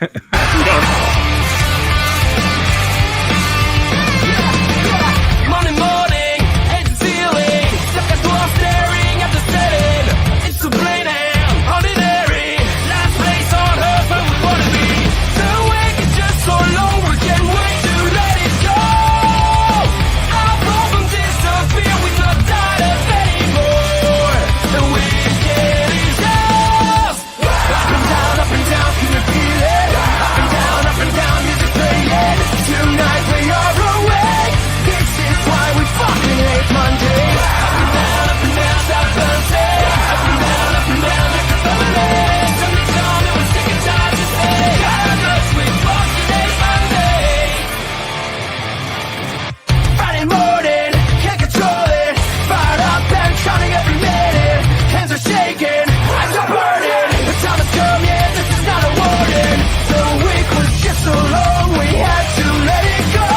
Monday morning, head ceiling, stuck as wall staring at the setting. It's so plain and ordinary, last place on earth where we wanna be. The wake is just so long, we can't wait to let it go. Our problems disappear, we're not tired of anymore. The weekend is ours. Up and down, can you feel it? Up and down, music playing. Tonight we are awake. This is why we fucking hate Monday. Up and down, stop bouncing. Up and down, like a family. Sunday come and we're sick and tired to say how much we fucking hate Monday. Friday morning, can't control it. Fired up and counting every minute. Hands are shaking, eyes are burning. The time has come, yeah, this is not a warning. The week was just so long, we had to let it go.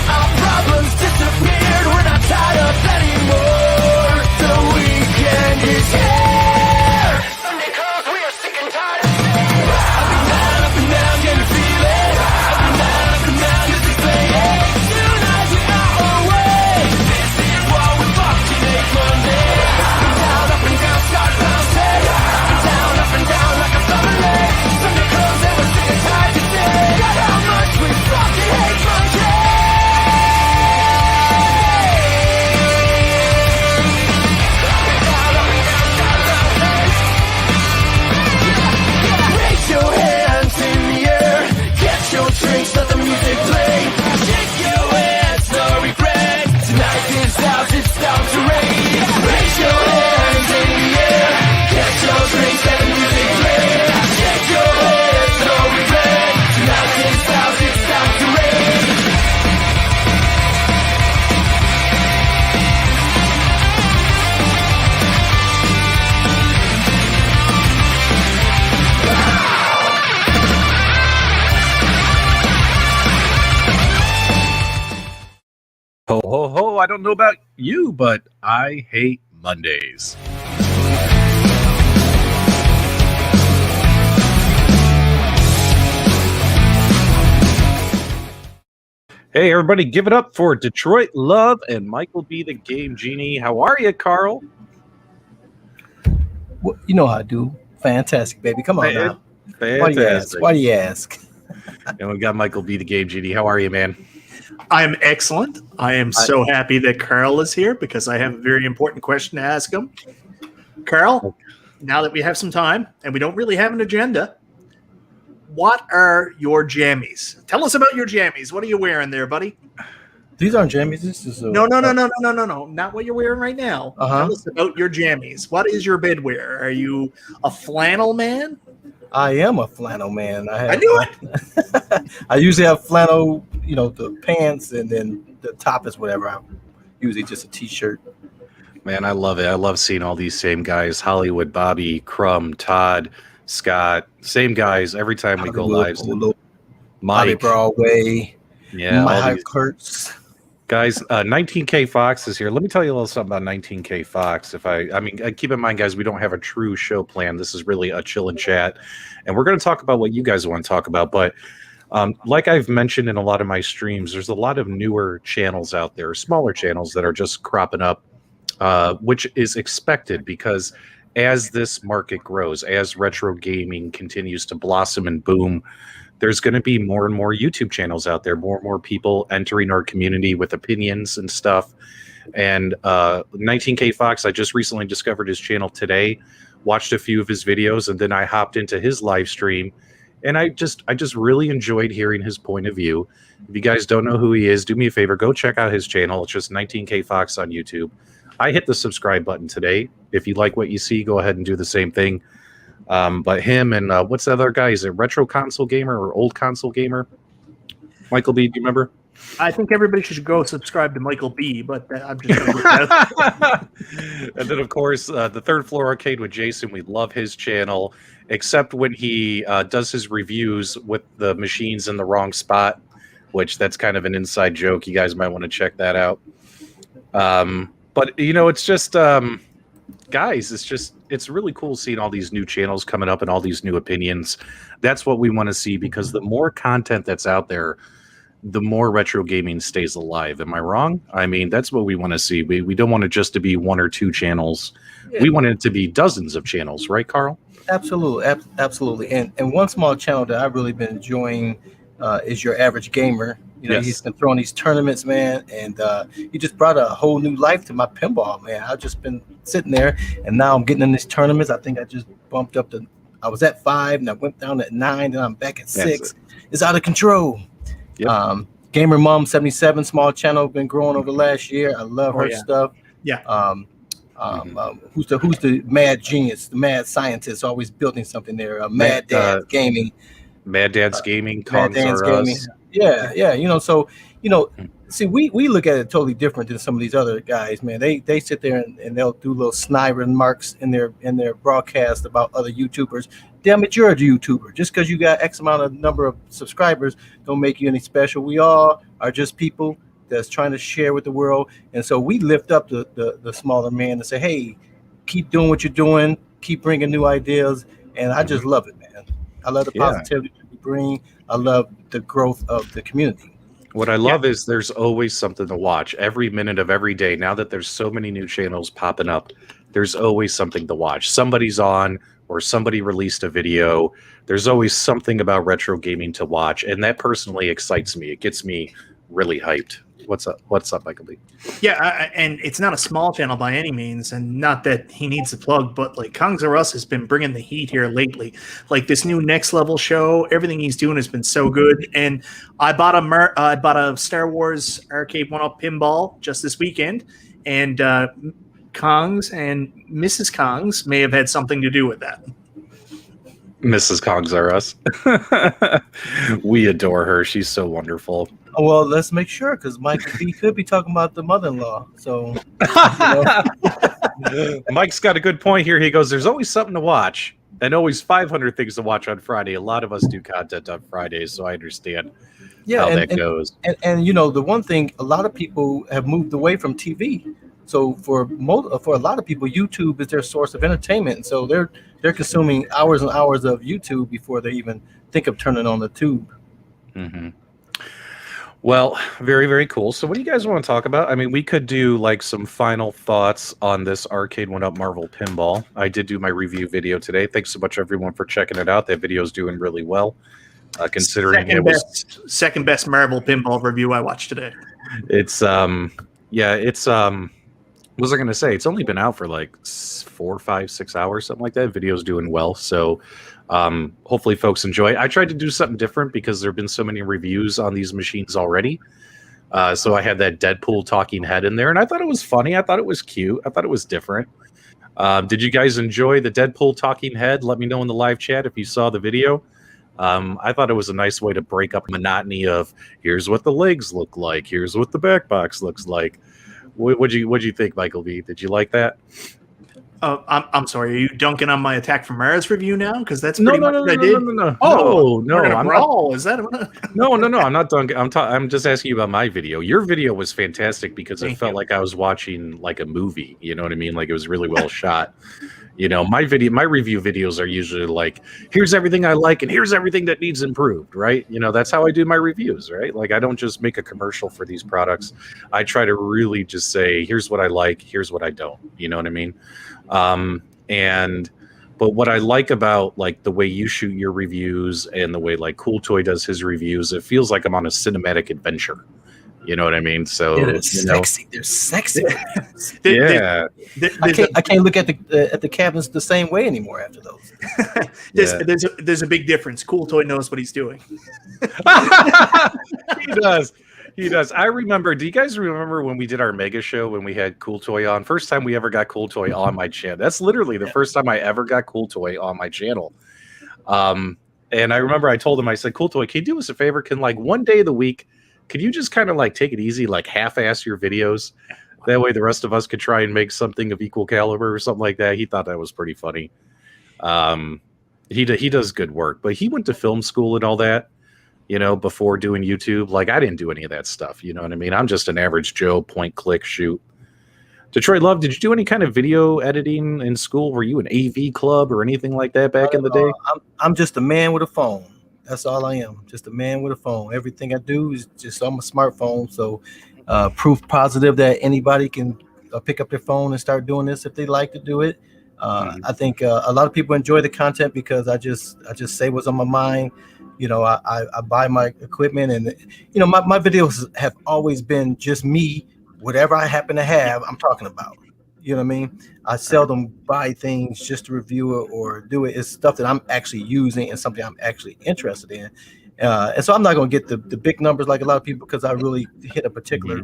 Our problems disappeared, we're not tied up anymore. The weekend is here. Sunday comes, we are sick and tired of saying up and down, can you feel it? Up and down, music playing. Tonight we are awake. This is what we fucking hate Monday. Up and down, start bouncing. Up and down, like a family. Sunday comes and we're sick and tired to say how much we fucking hate Monday. Raise your hands in the air, get your drinks, let the music play. Shake your hands, no regret. Tonight is ours, it's down to rain. Raise your hands in the air, get your drinks, let the music play. Shake your hands, no regret. Tonight is ours, it's down to rain. Ho, ho, ho. I don't know about you, but I hate Mondays. Hey, everybody, give it up for Detroit Love and Michael B. the Game Genie. How are you, Carl? Well, you know how I do. Fantastic, baby. Come on now. Fantastic. Why do you ask? And we got Michael B. the Game Genie. How are you, man? I am excellent. I am so happy that Carl is here because I have a very important question to ask him. Carl, now that we have some time and we don't really have an agenda, what are your jammies? Tell us about your jammies. What are you wearing there, buddy? These aren't jammies. This is No. Not what you're wearing right now. Tell us about your jammies. What is your bedwear? Are you a flannel man? I am a flannel man. I knew it. I usually have flannel, the pants, and then the top is whatever. I'm usually just a t-shirt. Man, I love it. I love seeing all these same guys. Hollywood, Bobby, Crumb, Todd, Scott. Same guys every time we go live. Mike Broadway. Yeah. Mike Kurtz. Guys, 19K Fox is here. Let me tell you a little something about 19K Fox. Keep in mind, guys, we don't have a true show plan. This is really a chill and chat. And we're going to talk about what you guys want to talk about. But like I've mentioned in a lot of my streams, there's a lot of newer channels out there, smaller channels that are just cropping up, which is expected because as this market grows, as retro gaming continues to blossom and boom, there's going to be more and more YouTube channels out there, more and more people entering our community with opinions and stuff. And 19K Fox, I just recently discovered his channel today, watched a few of his videos, and then I hopped into his live stream. And I just really enjoyed hearing his point of view. If you guys don't know who he is, do me a favor, go check out his channel. It's just 19K Fox on YouTube. I hit the subscribe button today. If you like what you see, go ahead and do the same thing. But him and what's the other guy? Is it Retro Console Gamer or Old Console Gamer? Michael B, do you remember? I think everybody should go subscribe to Michael B, but I'm just going to And then, of course, the Third Floor Arcade with Jason. We love his channel, except when he does his reviews with the machines in the wrong spot, which that's kind of an inside joke. You guys might want to check that out. But, it's just... guys, it's really cool seeing all these new channels coming up and all these new opinions. That's what we want to see, because the more content that's out there, the more retro gaming stays alive. Am I wrong? I mean, that's what we want to see. We don't want it just to be one or two channels. Yeah. We want it to be dozens of channels, right, Carl? Absolutely, absolutely. And one small channel that I've really been enjoying is Your Average Gamer. You know, Yes. he's been throwing these tournaments, man, and he just brought a whole new life to my pinball, man. I've just been sitting there, and now I'm getting in these tournaments. I think I just bumped up to, I was at 5, and I went down at 9, and I'm back at 6. It's out of control. Yep. Gamer Mom 77, small channel, been growing over the last year. I love her stuff. Yeah. Who's the mad genius, the mad scientist, always building something there? Mad Dad Gaming. Mad Dad's Gaming, Mad Kongs Dad's Are Gaming. Us. Yeah. You know, so see, we look at it totally different than some of these other guys, man. They sit there and they'll do little snide remarks in their broadcast about other YouTubers. Damn it, you're a YouTuber. Just because you got X amount of number of subscribers don't make you any special. We all are just people that's trying to share with the world. And so we lift up the smaller man and say, hey, keep doing what you're doing, keep bringing new ideas. And I just love it, man. I love the positivity that we bring. I love the growth of the community. What I love is there's always something to watch every minute of every day. Now that there's so many new channels popping up, there's always something to watch. Somebody's on, or somebody released a video. There's always something about retro gaming to watch, and that personally excites me. It gets me really hyped. What's up, MichaelB? Yeah, and it's not a small channel by any means, and not that he needs a plug, but like Kongs Are Us has been bringing the heat here lately. Like this new Next Level show, everything he's doing has been so good. And I bought a Star Wars Arcade1Up Pinball just this weekend, and Kongs and Mrs. Kongs may have had something to do with that. Mrs. Kongs Are Us. We adore her. She's so wonderful. Well, let's make sure, because MichaelB could be talking about the mother-in-law. So, Mike's got a good point here. He goes, there's always something to watch, and always 500 things to watch on Friday. A lot of us do content on Fridays, so I understand how that goes. And the one thing, a lot of people have moved away from TV. So for a lot of people, YouTube is their source of entertainment. And so they're consuming hours and hours of YouTube before they even think of turning on the tube. Mm-hmm. Well, very, very cool. So what do you guys want to talk about? I mean, we could do like some final thoughts on this Arcade1Up Marvel Pinball. I did do my review video today. Thanks so much, everyone, for checking it out. That video is doing really well, considering second best Marvel Pinball review I watched today. It's what was I going to say? It's only been out for like 4, 5, 6 hours, something like that. Video's doing well. So hopefully folks enjoy it. I tried to do something different because there have been so many reviews on these machines already. So I had that Deadpool talking head in there, and I thought it was funny. I thought it was cute. I thought it was different. Did you guys enjoy the Deadpool talking head? Let me know in the live chat if you saw the video. I thought it was a nice way to break up monotony of here's what the legs look like. Here's what the back box looks like. What'd you think, MichaelB? Did you like that? I'm sorry. Are you dunking on my Attack from Mars review now? Because that's pretty much what I did. No. Oh, no. I'm not. Is that? No. I'm not dunking. I'm just asking you about my video. Your video was fantastic because it felt like I was watching like a movie. You know what I mean? Like it was really well shot. My review videos are usually like, here's everything I like and here's everything that needs improved, right? That's how I do my reviews, right? Like I don't just make a commercial for these products. I try to really just say, here's what I like, here's what I don't. You know what I mean? But what I like about like the way you shoot your reviews and the way like Cool Toy does his reviews, it feels like I'm on a cinematic adventure. You know what I mean? So sexy. They're sexy. Yeah. I can't look at the cabinets the same way anymore after those. There's a big difference. Cool Toy knows what he's doing. He does. I remember. Do you guys remember when we did our mega show when we had Cool Toy on? First time we ever got Cool Toy on my channel. That's literally the first time I ever got Cool Toy on my channel. And I remember I told him, I said, Cool Toy, can you do us a favor? Can like one day of the week, could you just kind of like take it easy, like half-ass your videos? That way the rest of us could try and make something of equal caliber or something like that. He thought that was pretty funny. He does good work, but he went to film school and all that, before doing YouTube. Like I didn't do any of that stuff. You know what I mean? I'm just an average Joe, point, click, shoot. Detroit Love, did you do any kind of video editing in school? Were you an AV club or anything like that back in the day? I'm just a man with a phone. That's all I am. Just a man with a phone. Everything I do is just on my smartphone. So proof positive that anybody can pick up their phone and start doing this if they like to do it. I think a lot of people enjoy the content because I just say what's on my mind. You know, I buy my equipment, and you know, my videos have always been just me. Whatever I happen to have, I'm talking about. You know what I mean? I seldom buy things just to review it or do it. It's stuff that I'm actually using and something I'm actually interested in. And so I'm not going to get the big numbers like a lot of people because I really hit a particular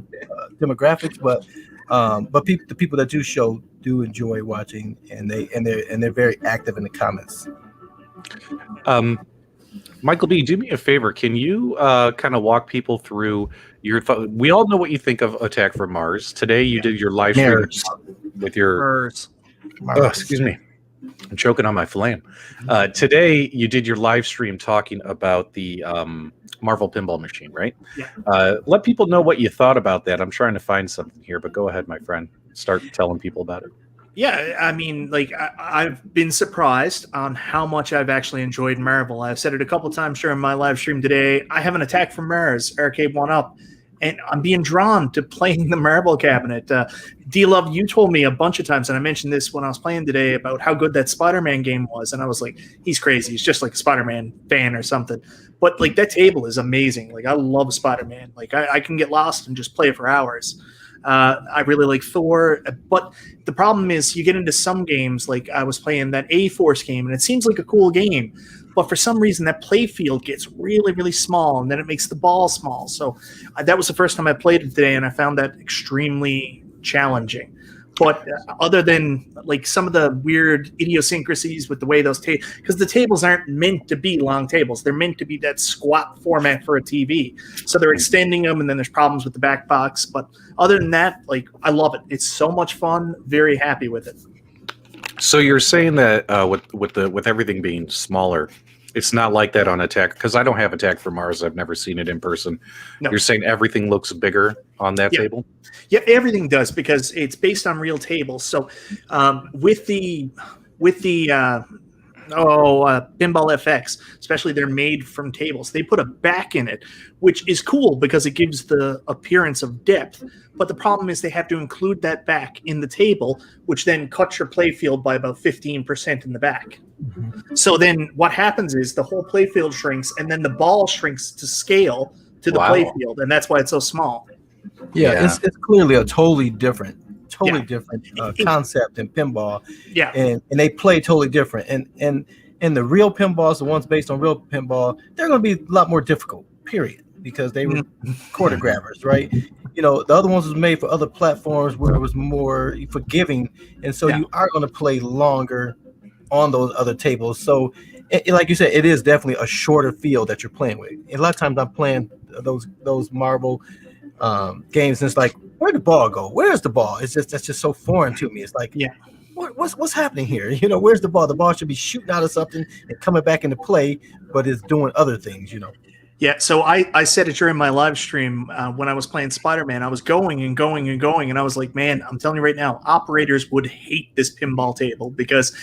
demographics. But the people that do show do enjoy watching, and they're very active in the comments. Michael B, do me a favor. Can you kind of walk people through your we all know what you think of Attack from Mars. Today you did your live stream with your oh, excuse me. I'm choking on my flan. Today you did your live stream talking about the Marvel pinball machine, right? Yeah. Let people know what you thought about that. I'm trying to find something here, but go ahead, my friend. Start telling people about it. Yeah, I mean, like I've been surprised on how much I've actually enjoyed Marvel. I've said it a couple of times during my live stream today. I have an Attack from Mars, Arcade1Up, and I'm being drawn to playing the Marvel cabinet. D-Love, you told me a bunch of times, and I mentioned this when I was playing today, about how good that Spider-Man game was, and I was like, he's crazy. He's just like a Spider-Man fan or something. But like that table is amazing. Like I love Spider-Man. Like I can get lost and just play it for hours. I really like Thor, but the problem is you get into some games, like I was playing that A-Force game, and it seems like a cool game, but for some reason that play field gets really, really small, and then it makes the ball small. So that was the first time I played it today, and I found that extremely challenging. But other than like some of the weird idiosyncrasies with the way those tables, because the tables aren't meant to be long tables, they're meant to be that squat format for a TV. So they're extending them, and then there's problems with the back box. But other than that, like I love it. It's so much fun. Very happy with it. So you're saying that with everything being smaller, it's not like that on Attack, because I don't have Attack from Mars. I've never seen it in person. No. You're saying everything looks bigger on that table? Yeah, everything does, because it's based on real tables. So with the Pinball FX, especially, they're made from tables. They put a back in it, which is cool because it gives the appearance of depth. But the problem is they have to include that back in the table, which then cuts your play field by about 15% in the back. Mm-hmm. So then what happens is the whole play field shrinks, and then the ball shrinks to scale to the play field, and that's why it's so small. Yeah. It's clearly a totally different concept in pinball. Yeah, and they play totally different. And the real pinballs, the ones based on real pinball, they're going to be a lot more difficult. Period, because they were quarter grabbers, right? You know, the other ones was made for other platforms where it was more forgiving, and so you are going to play longer on those other tables. So, like you said, it is definitely a shorter field that you're playing with. And a lot of times I'm playing those Marvel games, and it's like, where'd the ball go? Where's the ball? That's just so foreign to me. It's like, what's happening here? You know, where's the ball? The ball should be shooting out of something and coming back into play, but it's doing other things, you know. Yeah, so I said it during my live stream when I was playing Spider-Man. I was going and going and going, and I was like, man, I'm telling you right now, operators would hate this pinball table because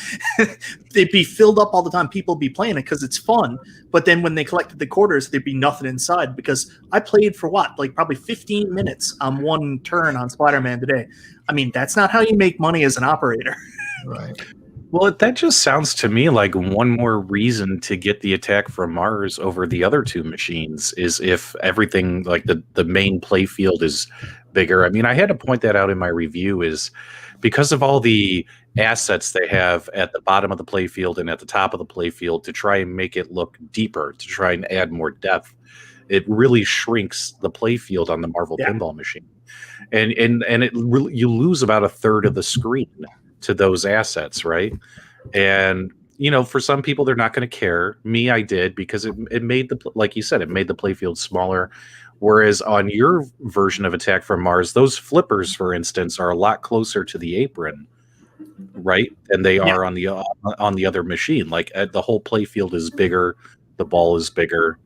they'd be filled up all the time. People would be playing it because it's fun, but then when they collected the quarters, there'd be nothing inside, because I played for like probably 15 minutes on one turn on Spider-Man today. I mean, that's not how you make money as an operator. Right. Well, that just sounds to me like one more reason to get the Attack from Mars over the other two machines is if everything, like the main play field is bigger. I mean, I had to point that out in my review, is because of all the assets they have at the bottom of the play field and at the top of the play field to try and make it look deeper, to try and add more depth, it really shrinks the play field on the Marvel pinball machine. And it really, you lose about a third of the screen to those assets, right? And you know, for some people they're not going to care. Me, I did, because it made the, like you said, it made the playfield smaller. Whereas on your version of Attack from Mars, those flippers, for instance, are a lot closer to the apron, right? And they are on the other machine. Like the whole playfield is bigger, the ball is bigger.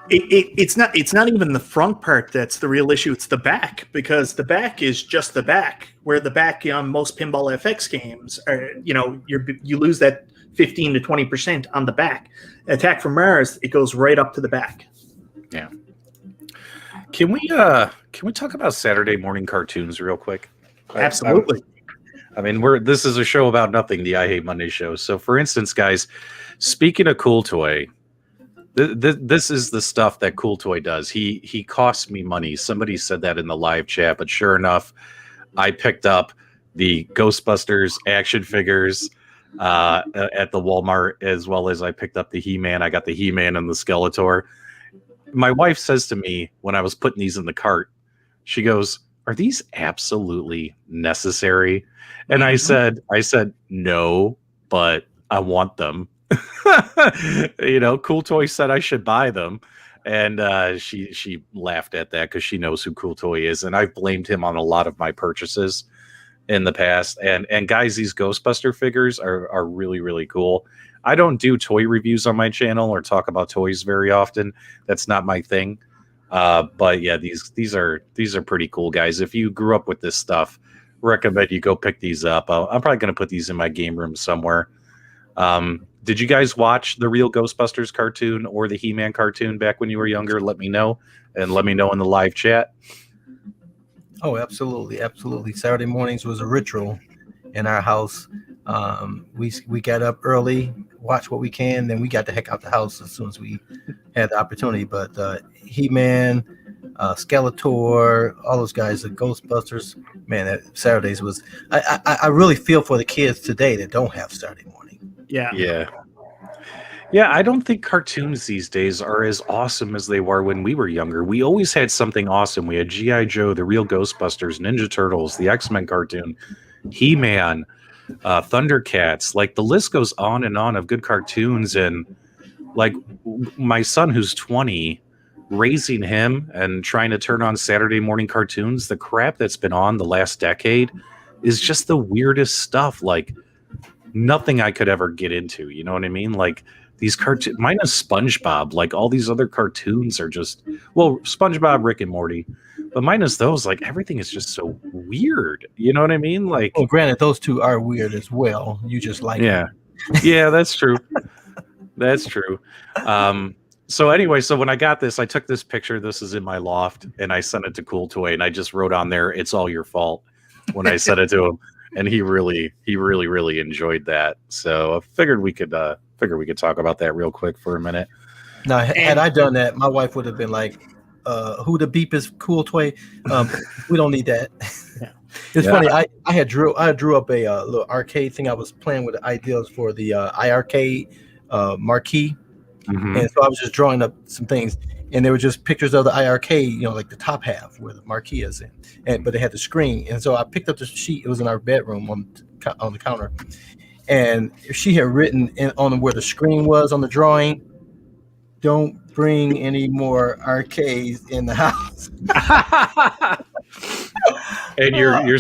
It's not even the front part that's the real issue. It's the back, because the back is just the back. Where the back on most Pinball FX games are, you lose that 15 to 20% on the back. Attack from Mars, it goes right up to the back. Yeah. Can we talk about Saturday morning cartoons real quick? Absolutely. I mean, this is a show about nothing, the I Hate Monday show. So, for instance, guys, speaking of Cool Toy, this is the stuff that Cool Toy does. He costs me money. Somebody said that in the live chat, but sure enough, I picked up the Ghostbusters action figures at the Walmart, as well as I picked up the He-Man. I got the He-Man and the Skeletor. My wife says to me when I was putting these in the cart, she goes, "Are these absolutely necessary?" And I said, no, but I want them. Cool Toy said I should buy them. And she laughed at that because she knows who Cool Toy is. And I've blamed him on a lot of my purchases in the past. And guys, these Ghostbuster figures are really, really cool. I don't do toy reviews on my channel or talk about toys very often. That's not my thing. But yeah, these are pretty cool, guys. If you grew up with this stuff, recommend you go pick these up. I'm probably going to put these in my game room somewhere. Did you guys watch the real Ghostbusters cartoon or the He-Man cartoon back when you were younger? Let me know, and let me know in the live chat. Oh, absolutely, absolutely. Saturday mornings was a ritual in our house. We got up early, watched what we can, then we got the heck out the house as soon as we had the opportunity. But He-Man, Skeletor, all those guys, the Ghostbusters, man, that Saturdays was. I really feel for the kids today that don't have Saturday morning. Yeah. I don't think cartoons these days are as awesome as they were when we were younger. We always had something awesome. We had G.I. Joe, the real Ghostbusters, Ninja Turtles, the X-Men cartoon, He-Man, Thundercats. Like, the list goes on and on of good cartoons. And like my son, who's 20, raising him and trying to turn on Saturday morning cartoons, the crap that's been on the last decade is just the weirdest stuff. Like, nothing I could ever get into. You know what I mean? Like, these cartoons, minus SpongeBob, like all these other cartoons are just, well, SpongeBob, Rick and Morty, but minus those, like, everything is just so weird. You know what I mean? Like, well, granted, those two are weird as well. You just like yeah, yeah, that's true. That's true. So anyway, so when I got this, I took this picture. This is in my loft, and I sent it to Cool Toy, and I just wrote on there, "It's all your fault," when I sent it to him, and he really enjoyed that. So I figured we could talk about that real quick for a minute. Now, had I done that, my wife would have been like, "Who the beep is Cool Toy? We don't need that." It's funny. I drew up a little arcade thing. I was playing with the ideas for the iArcade marquee. Mm-hmm. And so I was just drawing up some things, and they were just pictures of the iArcade, like the top half where the marquee is in, but they had the screen. And so I picked up the sheet. It was in our bedroom on the counter, and she had written on where the screen was on the drawing, "Don't bring any more arcades in the house." And you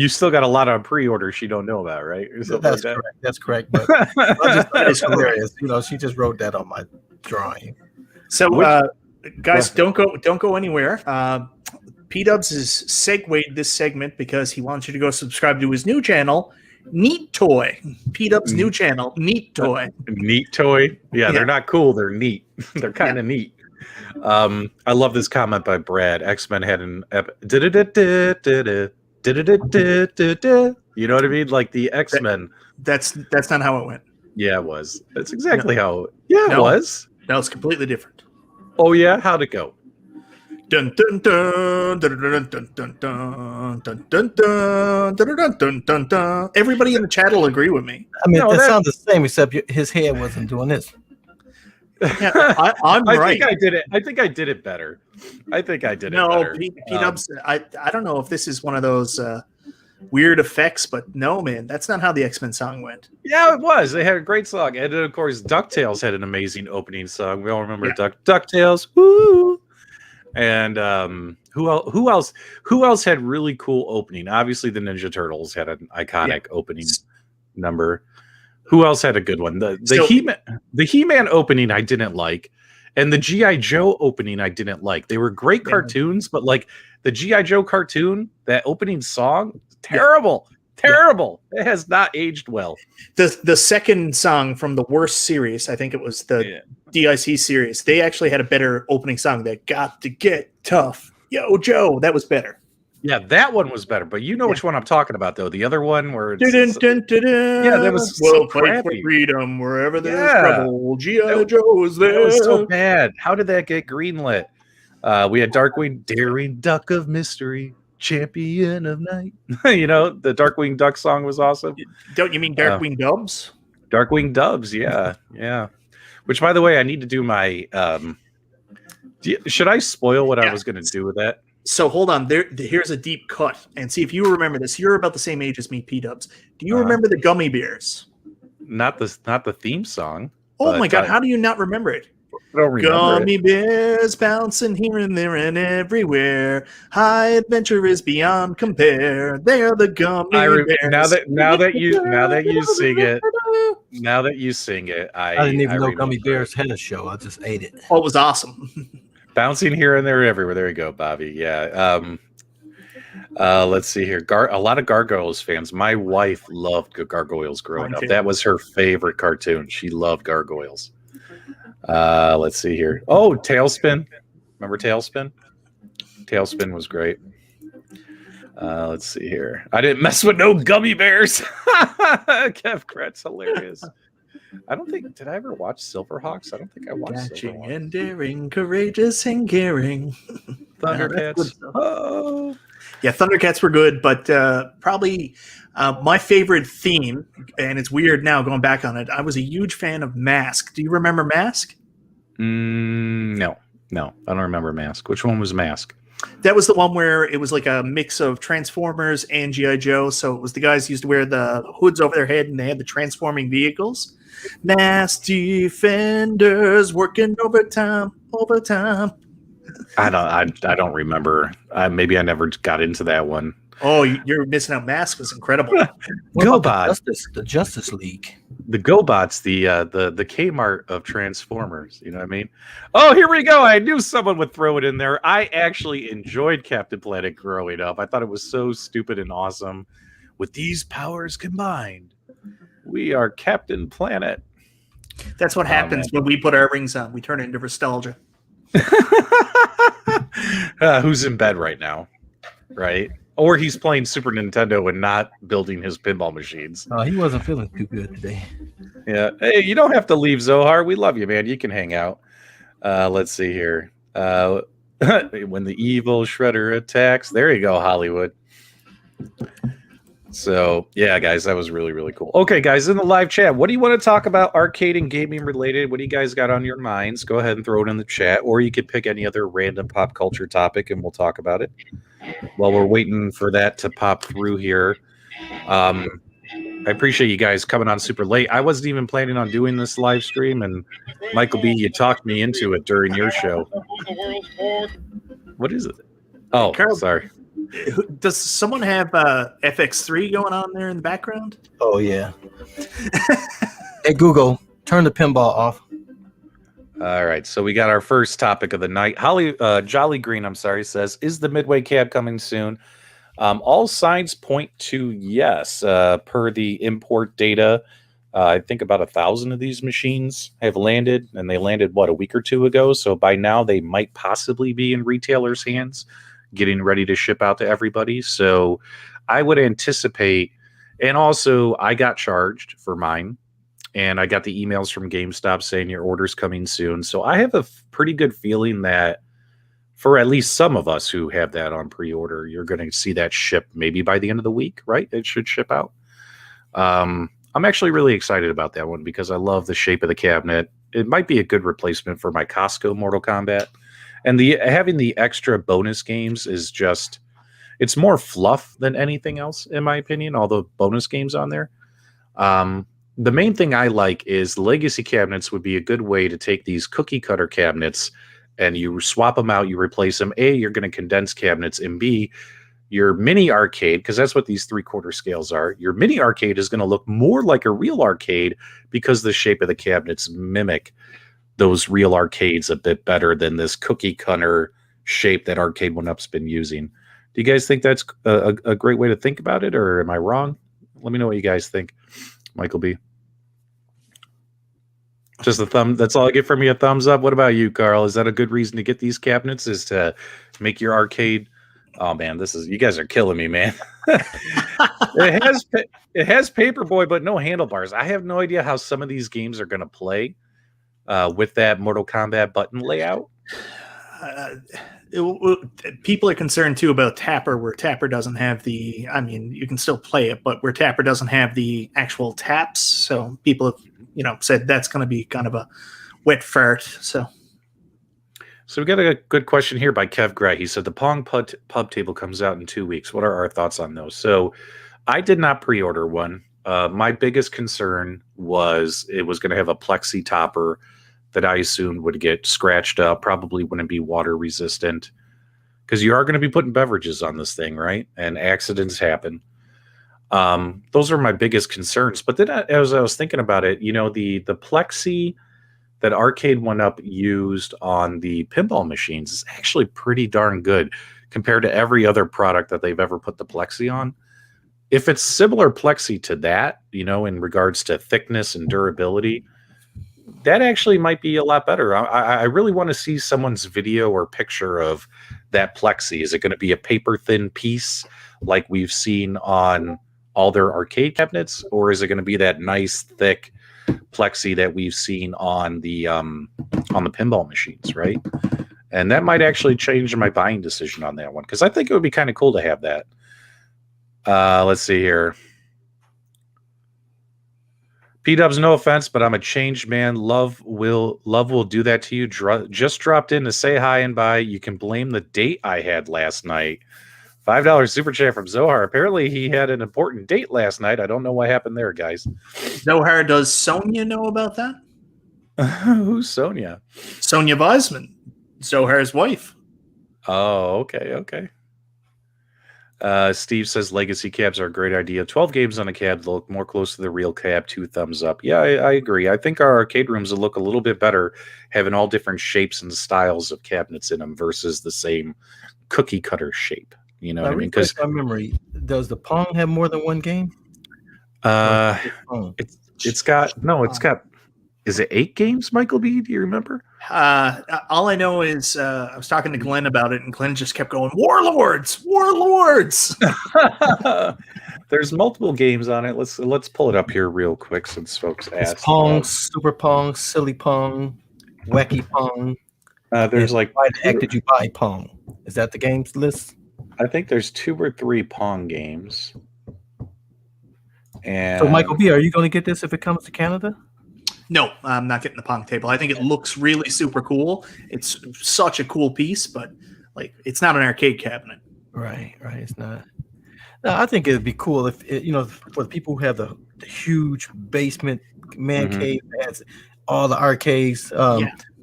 still got a lot of pre-orders she don't know about, right? That's correct. That's correct. But it's hilarious. She just wrote that on my drawing. So, guys, don't go anywhere. PDubs has segued this segment because he wants you to go subscribe to his new channel, Neat Toy. PDubs' new channel, Neat Toy. Neat Toy. Yeah, they're not cool. They're neat. They're kind of neat. I love this comment by Brad. X-Men had an you know what I mean? Like the X-Men. That's not how it went. Yeah, it was. That's exactly how. It was. That was completely different. Oh yeah, how'd it go? Dun dun dun dun dun dun dun dun dun dun dun dun dun dun dun. Everybody in the chat will agree with me. I mean, that sounds the same, except his head wasn't doing this. Yeah, I'm right. I think I did it. I think I did it better. I think I did it better. No, P-Dubs, I don't know if this is one of those weird effects, but no, man, that's not how the X-Men song went. Yeah, it was. They had a great song. And then, of course, DuckTales had an amazing opening song. We all remember DuckTales. Woo! And who else had really cool opening? Obviously, the Ninja Turtles had an iconic opening number. Who else had a good one? The He-Man opening I didn't like. And the G.I. Joe opening I didn't like. They were great cartoons, but like the G.I. Joe cartoon, that opening song, terrible. Terrible. It has not aged well. The second song from the worst series, I think it was the DIC series, they actually had a better opening song. That got to get tough. Yo, Joe, that was better. Yeah, that one was better, but you know which one I'm talking about, though. The other one where it's... that was we'll so fight for crappy. freedom wherever there's trouble. G.I. Joe is That there. was so bad. How did that get greenlit? We had Darkwing, daring duck of mystery, champion of night. You know, the Darkwing Duck song was awesome. Don't you mean Darkwing Dubs? Darkwing Dubs, yeah. Which, by the way, I need to do my... should I spoil what I was going to do with that? So hold on. Here's a deep cut, and see if you remember this. You're about the same age as me, PDubs. Do you remember the Gummy Bears? Not the theme song. Oh my God! How do you not remember it? I don't remember Gummy bears bouncing here and there and everywhere. High adventure is beyond compare. They're the gummy bears. Now that you sing it, I didn't even know Gummy Bears had a show. I just ate it. Oh, it was awesome. Bouncing here and there, everywhere. There you go, Bobby. Yeah. Let's see here. A lot of Gargoyles fans. My wife loved Gargoyles growing up. That was her favorite cartoon. She loved Gargoyles. Let's see here. Oh, Tailspin. Remember Tailspin? Tailspin was great. Let's see here. I didn't mess with no gummy bears. Kev Kretz, hilarious. I don't think, did I ever watch Silverhawks? I don't think I watched Silverhawks. And daring, courageous and caring. Thundercats. Oh. Yeah, Thundercats were good, but probably my favorite theme, and it's weird now going back on it, I was a huge fan of Mask. Do you remember Mask? No, I don't remember Mask. Which one was Mask? That was the one where it was like a mix of Transformers and G.I. Joe. So it was the guys who used to wear the hoods over their head, and they had the transforming vehicles. Mass Defenders working overtime. I don't remember. Maybe I never got into that one. Oh, you're missing out. Mask was incredible. GoBot, the Justice League. The GoBots, the Kmart of Transformers. You know what I mean? Oh, here we go. I knew someone would throw it in there. I actually enjoyed Captain Planet growing up. I thought it was so stupid and awesome. With these powers combined, we are Captain Planet. That's what happens when we put our rings on. We turn it into nostalgia. Who's in bed right now? Right? Or he's playing Super Nintendo and not building his pinball machines. He wasn't feeling too good today. Yeah. Hey, you don't have to leave, Zohar. We love you, man. You can hang out. Let's see here. When the evil shredder attacks. There you go, Hollywood. So, yeah, guys, that was really, really cool. Okay, guys, in the live chat, what do you want to talk about arcade and gaming related? What do you guys got on your minds? Go ahead and throw it in the chat, or you could pick any other random pop culture topic and we'll talk about it. While we're waiting for that to pop through here, I appreciate you guys coming on super late. I wasn't even planning on doing this live stream, and MichaelB, you talked me into it during your show. What is it? Oh, Carl, sorry. Does someone have FX3 going on there in the background? Oh, yeah. Hey, Google, turn the pinball off. All right, so we got our first topic of the night. Jolly Green, says, is the Midway cab coming soon? All signs point to yes. Per the import data, I think about 1,000 of these machines have landed, and they landed, a week or two ago? So by now they might possibly be in retailers' hands, getting ready to ship out to everybody. So I would anticipate, and also I got charged for mine, and I got the emails from GameStop saying your order's coming soon. So I have a pretty good feeling that for at least some of us who have that on pre-order, you're going to see that ship maybe by the end of the week, right? It should ship out. I'm actually really excited about that one because I love the shape of the cabinet. It might be a good replacement for my Costco Mortal Kombat. And having the extra bonus games is just, it's more fluff than anything else, in my opinion, all the bonus games on there. The main thing I like is legacy cabinets would be a good way to take these cookie cutter cabinets and you swap them out, you replace them. A, you're going to condense cabinets, and B, your mini arcade, because that's what these 3/4 scales are, your mini arcade is going to look more like a real arcade because the shape of the cabinets mimic those real arcades a bit better than this cookie cutter shape that Arcade1Up's been using. Do you guys think that's a great way to think about it, or am I wrong? Let me know what you guys think. Michael B. Just a thumb. That's all I get from you. A thumbs up. What about you, Carl? Is that a good reason to get these cabinets? Is to make your arcade? Oh man, you guys are killing me, man. it has Paperboy, but no handlebars. I have no idea how some of these games are going to play with that Mortal Kombat button layout. People are concerned too about Tapper, where Tapper doesn't have the. I mean, you can still play it, but where Tapper doesn't have the actual taps, so people have said that's going to be kind of a wet fart. So we got a good question here by Kev Gray. He said the Pong pub table comes out in 2 weeks. What are our thoughts on those? So I did not pre-order one. My biggest concern was it was going to have a plexi topper that I assumed would get scratched up, probably wouldn't be water resistant, because you are going to be putting beverages on this thing, right? And accidents happen. Those are my biggest concerns. But then as I was thinking about it, the plexi that Arcade1Up used on the pinball machines is actually pretty darn good compared to every other product that they've ever put the plexi on. If it's similar plexi to that, in regards to thickness and durability, that actually might be a lot better. I really want to see someone's video or picture of that plexi. Is it going to be a paper thin piece like we've seen on all their arcade cabinets, or is it going to be that nice thick plexi that we've seen on the pinball machines, right? And that might actually change my buying decision on that one, because I think it would be kind of cool to have that. Let's see here. PDubs, no offense, but I'm a changed man. Love will do that to you. Just dropped in to say hi and bye. You can blame the date I had last night. $5 super chat from Zohar. Apparently he had an important date last night. I don't know what happened there, guys. Zohar, does Sonia know about that? Who's Sonia? Sonia Weisman, Zohar's wife. Oh, okay. Steve says legacy cabs are a great idea. 12 games on a cab look more close to the real cab. 2 thumbs up. Yeah, I agree. I think our arcade rooms will look a little bit better having all different shapes and styles of cabinets in them versus the same cookie cutter shape. You know what I mean? Because my memory, does the Pong have more than one game? It's got is it 8 games, Michael B? Do you remember? All I know is I was talking to Glenn about it, and Glenn just kept going, Warlords! There's multiple games on it. Let's pull it up here real quick since folks asked. It's Pong, Super Pong, Silly Pong, Wacky Pong. There's like, why the heck did you buy Pong? Is that the games list? I think there's 2 or 3 Pong games. And so, Michael B, are you going to get this if it comes to Canada? No, I'm not getting the Pong table. I think it looks really super cool. It's such a cool piece, but it's not an arcade cabinet. Right. It's not. No, I think it'd be cool if for the people who have the huge basement man cave that has all the arcades.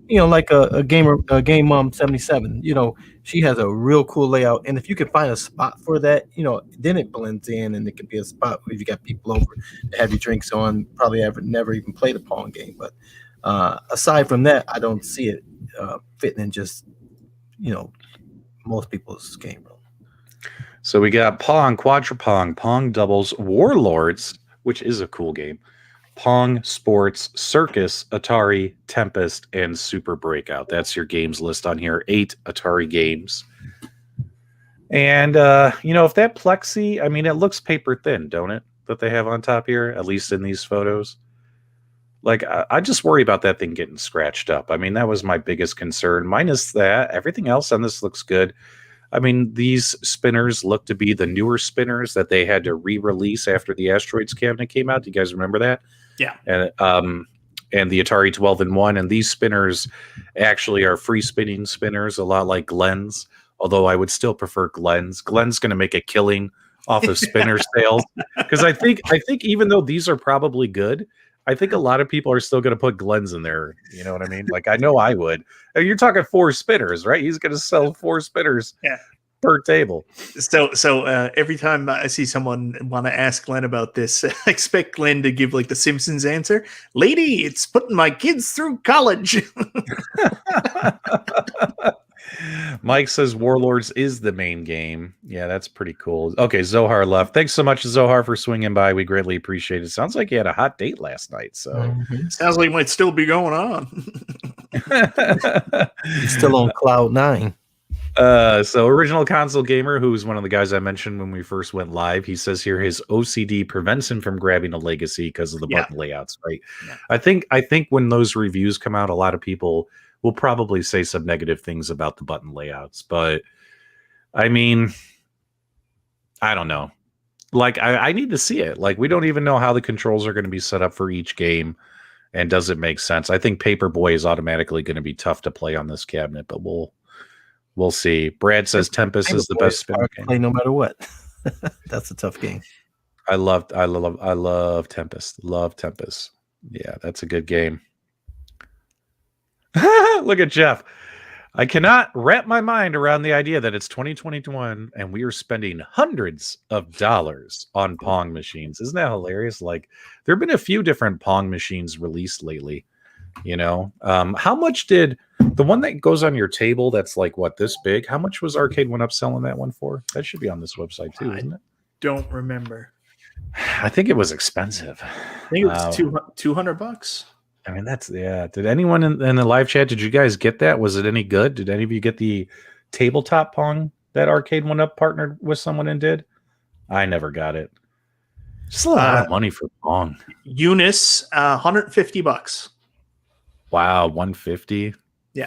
Like a Game Mom 77. She has a real cool layout, and if you can find a spot for that, then it blends in, and it could be a spot where you got people over to have your drinks on. Probably never even played a Pong game, but aside from that, I don't see it fitting in just most people's game room. So we got Pong, Quadra-Pong, Pong Doubles, Warlords, which is a cool game. Pong, Sports, Circus, Atari, Tempest, and Super Breakout. That's your games list on here. 8 Atari games. And, if that plexi, it looks paper thin, don't it? That they have on top here, at least in these photos. I just worry about that thing getting scratched up. That was my biggest concern. Minus that, everything else on this looks good. These spinners look to be the newer spinners that they had to re-release after the Asteroids cabinet came out. Do you guys remember that? Yeah. And the Atari 12-in-1, and these spinners actually are free spinning spinners, a lot like Glenn's, although I would still prefer Glenn's. Glenn's going to make a killing off of spinner sales, because I think even though these are probably good, I think a lot of people are still going to put Glenn's in there. You know what I mean? I know I would. You're talking 4 spinners, right? He's going to sell 4 spinners. Yeah. per table. So every time I see someone want to ask Glenn about this, I expect Glenn to give like the Simpsons answer. Lady, it's putting my kids through college. Mike says Warlords is the main game. Yeah, that's pretty cool. Okay, Zohar left. Thanks so much, Zohar, for swinging by. We greatly appreciate it. Sounds like you had a hot date last night. So Sounds like it might still be going on. He's still on cloud 9. So Original Console Gamer, who's one of the guys I mentioned when we first went live, he says here his OCD prevents him from grabbing a Legacy because of the button layouts, right? Yeah. I think when those reviews come out, a lot of people will probably say some negative things about the button layouts, but I mean, I don't know. Like, I need to see it. Like, we don't even know how the controls are going to be set up for each game, and does it make sense? I think Paperboy is automatically going to be tough to play on this cabinet, but we'll see. Brad says Tempest is the best spin game. Play no matter what. That's a tough game. I love Tempest. Love Tempest. Yeah, that's a good game. Look at Jeff. I cannot wrap my mind around the idea that it's 2021 and we are spending hundreds of dollars on Pong machines. Isn't that hilarious? Like, there have been a few different Pong machines released lately. You know, how much did the one that goes on your table that's like what, this big? How much was Arcade1Up selling that one for? That should be on this website too, isn't it? Don't remember. I think it was expensive. I think it was $200. I mean, that's, yeah. Did anyone in the live chat, did you guys get that? Was it any good? Did any of you get the tabletop Pong that Arcade1Up partnered with someone and did? I never got it. Just a lot of money for Pong. Eunice, $150. Wow, 150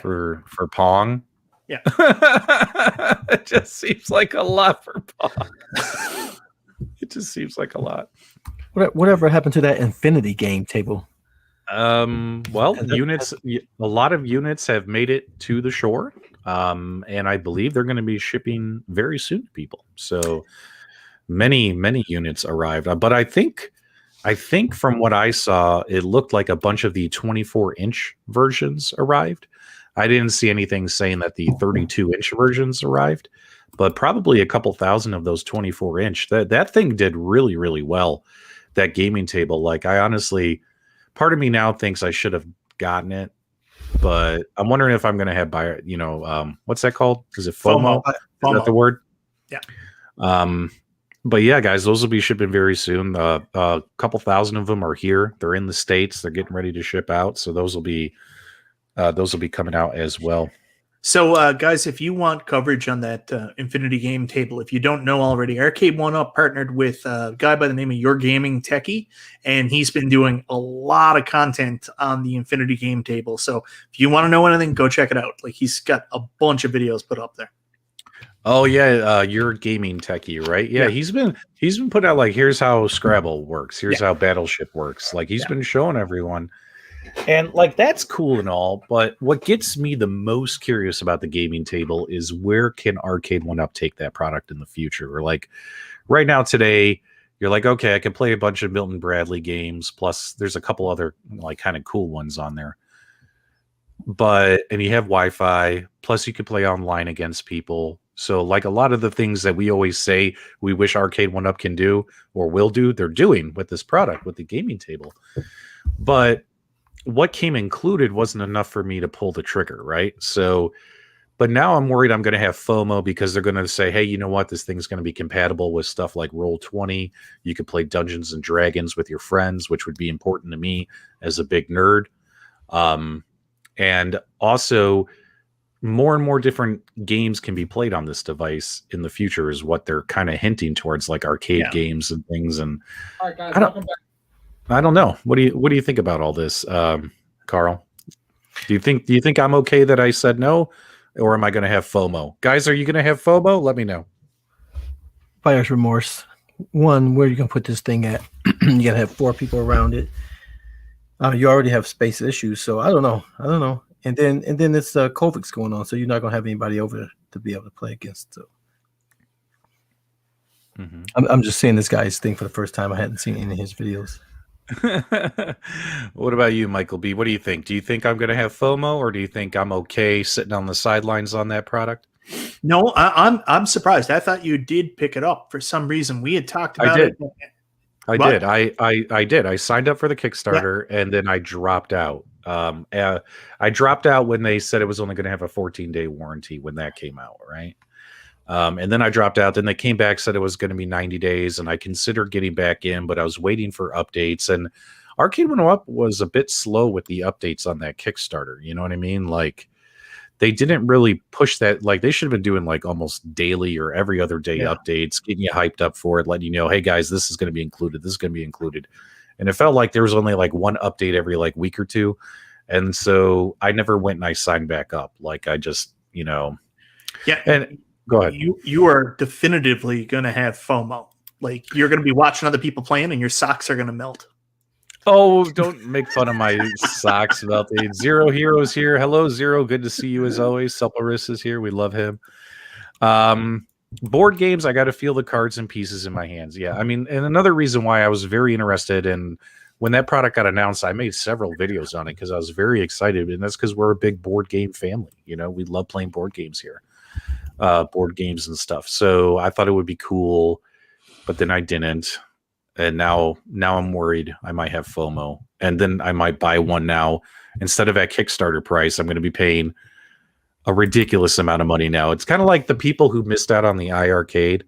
for Pong. Yeah. It just seems like a lot for Pong. It just seems like a lot. Whatever happened to that Infinity game table? Well, units, a lot of units have made it to the shore. And I believe they're going to be shipping very soon to people. So many units arrived. But I think from what I saw, it looked like a bunch of the 24-inch versions arrived. I didn't see anything saying that the 32-inch versions arrived, but probably a couple thousand of those 24-inch. That thing did really, really well. That gaming table, like, I honestly, part of me now thinks I should have gotten it, but I'm wondering if I'm going to have what's that called? Is it FOMO? Is that the word? Yeah. But yeah, guys, those will be shipping very soon. A couple thousand of them are here. They're in the States. They're getting ready to ship out. So those will be coming out as well. So, guys, if you want coverage on that Infinity game table, if you don't know already, Arcade1Up partnered with a guy by the name of Your Gaming Techie, and he's been doing a lot of content on the Infinity game table. So if you want to know anything, go check it out. Like, he's got a bunch of videos put up there. Oh yeah, Your Gaming Techie, right? Yeah, he's been putting out, like, here's how Scrabble works, here's how Battleship works. Like, he's been showing everyone. And, like, that's cool and all, but what gets me the most curious about the gaming table is where can Arcade1Up take that product in the future? Or, like, right now today, you're like, okay, I can play a bunch of Milton Bradley games, plus there's a couple other, like, kind of cool ones on there. And you have Wi-Fi, plus you can play online against people. So, like, a lot of the things that we always say we wish Arcade1Up can do or will do, they're doing with this product, with the gaming table. But what came included wasn't enough for me to pull the trigger, right? So, but now I'm worried I'm going to have FOMO because they're going to say, hey, you know what? This thing's going to be compatible with stuff like Roll20. You could play Dungeons and Dragons with your friends, which would be important to me as a big nerd. And also, more and more different games can be played on this device in the future is what they're kind of hinting towards, like arcade games and things. And all right, guys, welcome back. I don't know. What do you think about all this, Carl? Do you think I'm okay that I said no, or am I going to have FOMO? Guys, are you going to have FOMO? Let me know. Buyer's remorse. One, where are you going to put this thing at? You got to have 4 people around it. You already have space issues, so I don't know. And then it's COVID's going on, so you're not going to have anybody over to be able to play against. So. I'm just seeing this guy's thing for the first time. I hadn't seen any of his videos. What about you, Michael B? What do you think? Do you think I'm going to have FOMO, or do you think I'm okay sitting on the sidelines on that product? No, I'm surprised. I thought you did pick it up for some reason. We had talked about it. I What? did. I did. I signed up for the Kickstarter and then I dropped out. I dropped out when they said it was only going to have a 14-day warranty when that came out, right? And then I dropped out. Then they came back, said it was going to be 90 days, and I considered getting back in, but I was waiting for updates. And Arcade1Up was a bit slow with the updates on that Kickstarter. You know what I mean? Like, they didn't really push that. Like, they should have been doing like almost daily or every other day updates, getting you hyped up for it, letting you know, hey guys, this is going to be included. This is going to be included. And it felt like there was only like one update every like week or two. And so I never went and I signed back up. Like, I just, Yeah. And go ahead. You are definitively going to have FOMO. Like, you're going to be watching other people playing and your socks are going to melt. Oh, don't make fun of my socks melting. Zero Heroes here. Hello, Zero. Good to see you as always. Supleris is here. We love him. Board games, I got to feel the cards and pieces in my hands. Yeah, I mean, and another reason why I was very interested in when that product got announced, I made several videos on it because I was very excited, and that's because we're a big board game family. You know, we love playing board games here, board games and stuff. So I thought it would be cool, but then I didn't. And now I'm worried I might have FOMO. And then I might buy one now. Instead of at Kickstarter price, I'm going to be paying a ridiculous amount of money now. It's kind of like the people who missed out on the iArcade,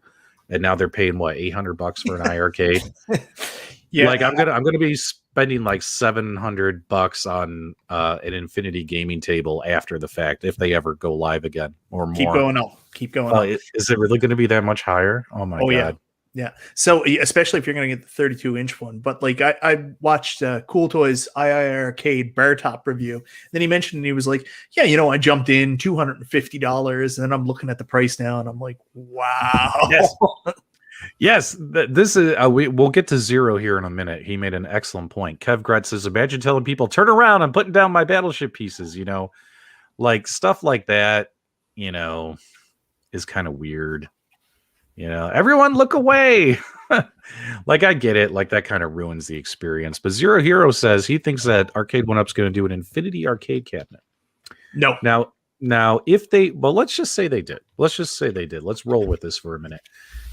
and now they're paying what, $800 for an iArcade. Yeah, like I'm gonna be spending like $700 on an Infinity gaming table after the fact if they ever go live again or more. Keep going up. Is it really going to be that much higher? Oh my god. Yeah. So especially if you're going to get the 32-inch one. But like I watched Cool Toys iArcade bar top review. Then he mentioned, he was like, yeah, I jumped in $250. And then I'm looking at the price now and I'm like, wow. Yes. Yes. This is, we'll get to Zero here in a minute. He made an excellent point. Kev Gretz says, imagine telling people, turn around, I'm putting down my battleship pieces, like stuff like that, is kind of weird. Everyone look away. Like, I get it. Like, that kind of ruins the experience. But Zero Hero says he thinks that Arcade1Up's going to do an Infinity arcade cabinet. No. Now, if they, well, let's just say they did. Let's roll with this for a minute.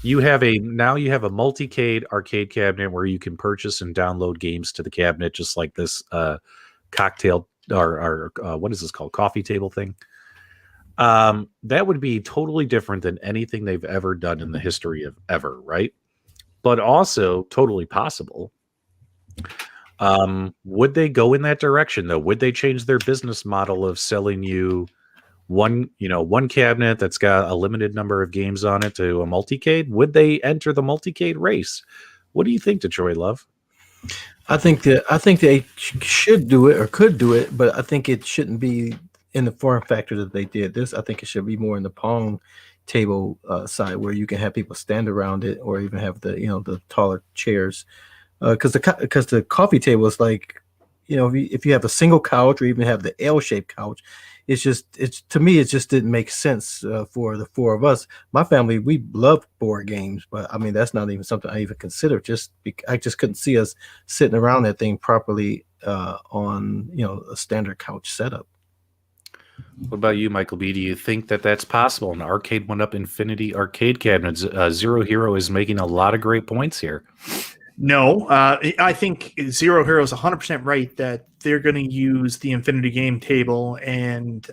You have a multi-cade arcade cabinet where you can purchase and download games to the cabinet, just like this cocktail or what is this called? Coffee table thing. That would be totally different than anything they've ever done in the history of ever, right? But also totally possible. Would they go in that direction though? Would they change their business model of selling you one cabinet that's got a limited number of games on it to a multicade? Would they enter the multicade race? What do you think, Detroit Love? I think they should do it or could do it, but I think it shouldn't be in the form factor that they did this. I think it should be more in the Pong table side where you can have people stand around it, or even have the taller chairs. Because the coffee table is like, if you have a single couch or even have the L-shaped couch, to me it just didn't make sense for the four of us. My family, we love board games, but I mean that's not even something I even consider. I just couldn't see us sitting around that thing properly on a standard couch setup. What about you, MichaelB? Do you think that that's possible? An Arcade1Up Infinity arcade cabinets. Zero Hero is making a lot of great points here. No, I think Zero Hero is 100% right that they're going to use the Infinity game table and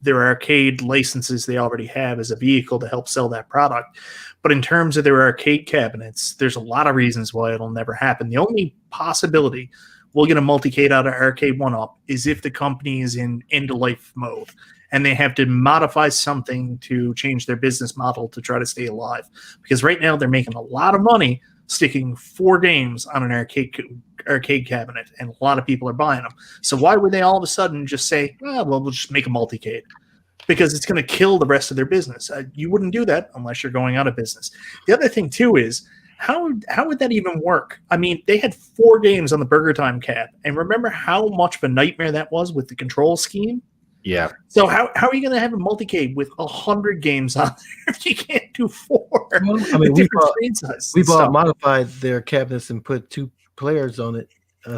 their arcade licenses they already have as a vehicle to help sell that product. But in terms of their arcade cabinets, there's a lot of reasons why it'll never happen. The only possibility we'll get a multicade out of Arcade1Up is if the company is in end-of-life mode and they have to modify something to change their business model to try to stay alive. Because right now they're making a lot of money sticking 4 games on an arcade cabinet, and a lot of people are buying them. So why would they all of a sudden just say, we'll just make a multicade? Because it's going to kill the rest of their business. You wouldn't do that unless you're going out of business. The other thing, too, is how would that even work? I mean, they had 4 games on the Burger Time cab, and remember how much of a nightmare that was with the control scheme? Yeah. So how are you going to have a multicade with 100 games on there if you can't do 4? Well, I mean, we've all modified their cabinets and put 2 players on it,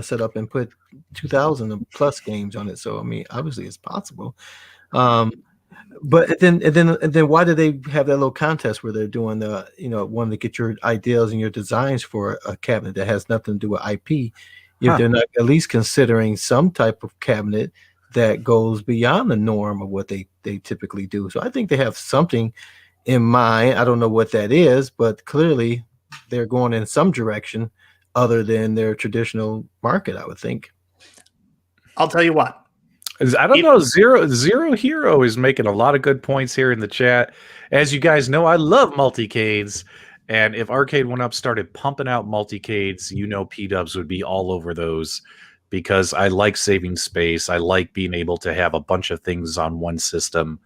set up and put 2,000 plus games on it. So I mean, obviously it's possible. But then why do they have that little contest where they're doing the, wanting to get your ideas and your designs for a cabinet that has nothing to do with IP? If they're not at least considering some type of cabinet that goes beyond the norm of what they typically do. So I think they have something in mind. I don't know what that is, but clearly they're going in some direction other than their traditional market, I would think. I'll tell you what. I don't know. Zero Hero is making a lot of good points here in the chat. As you guys know, I love multicades. And if Arcade1Up started pumping out multicades, PDubs would be all over those, because I like saving space. I like being able to have a bunch of things on one system.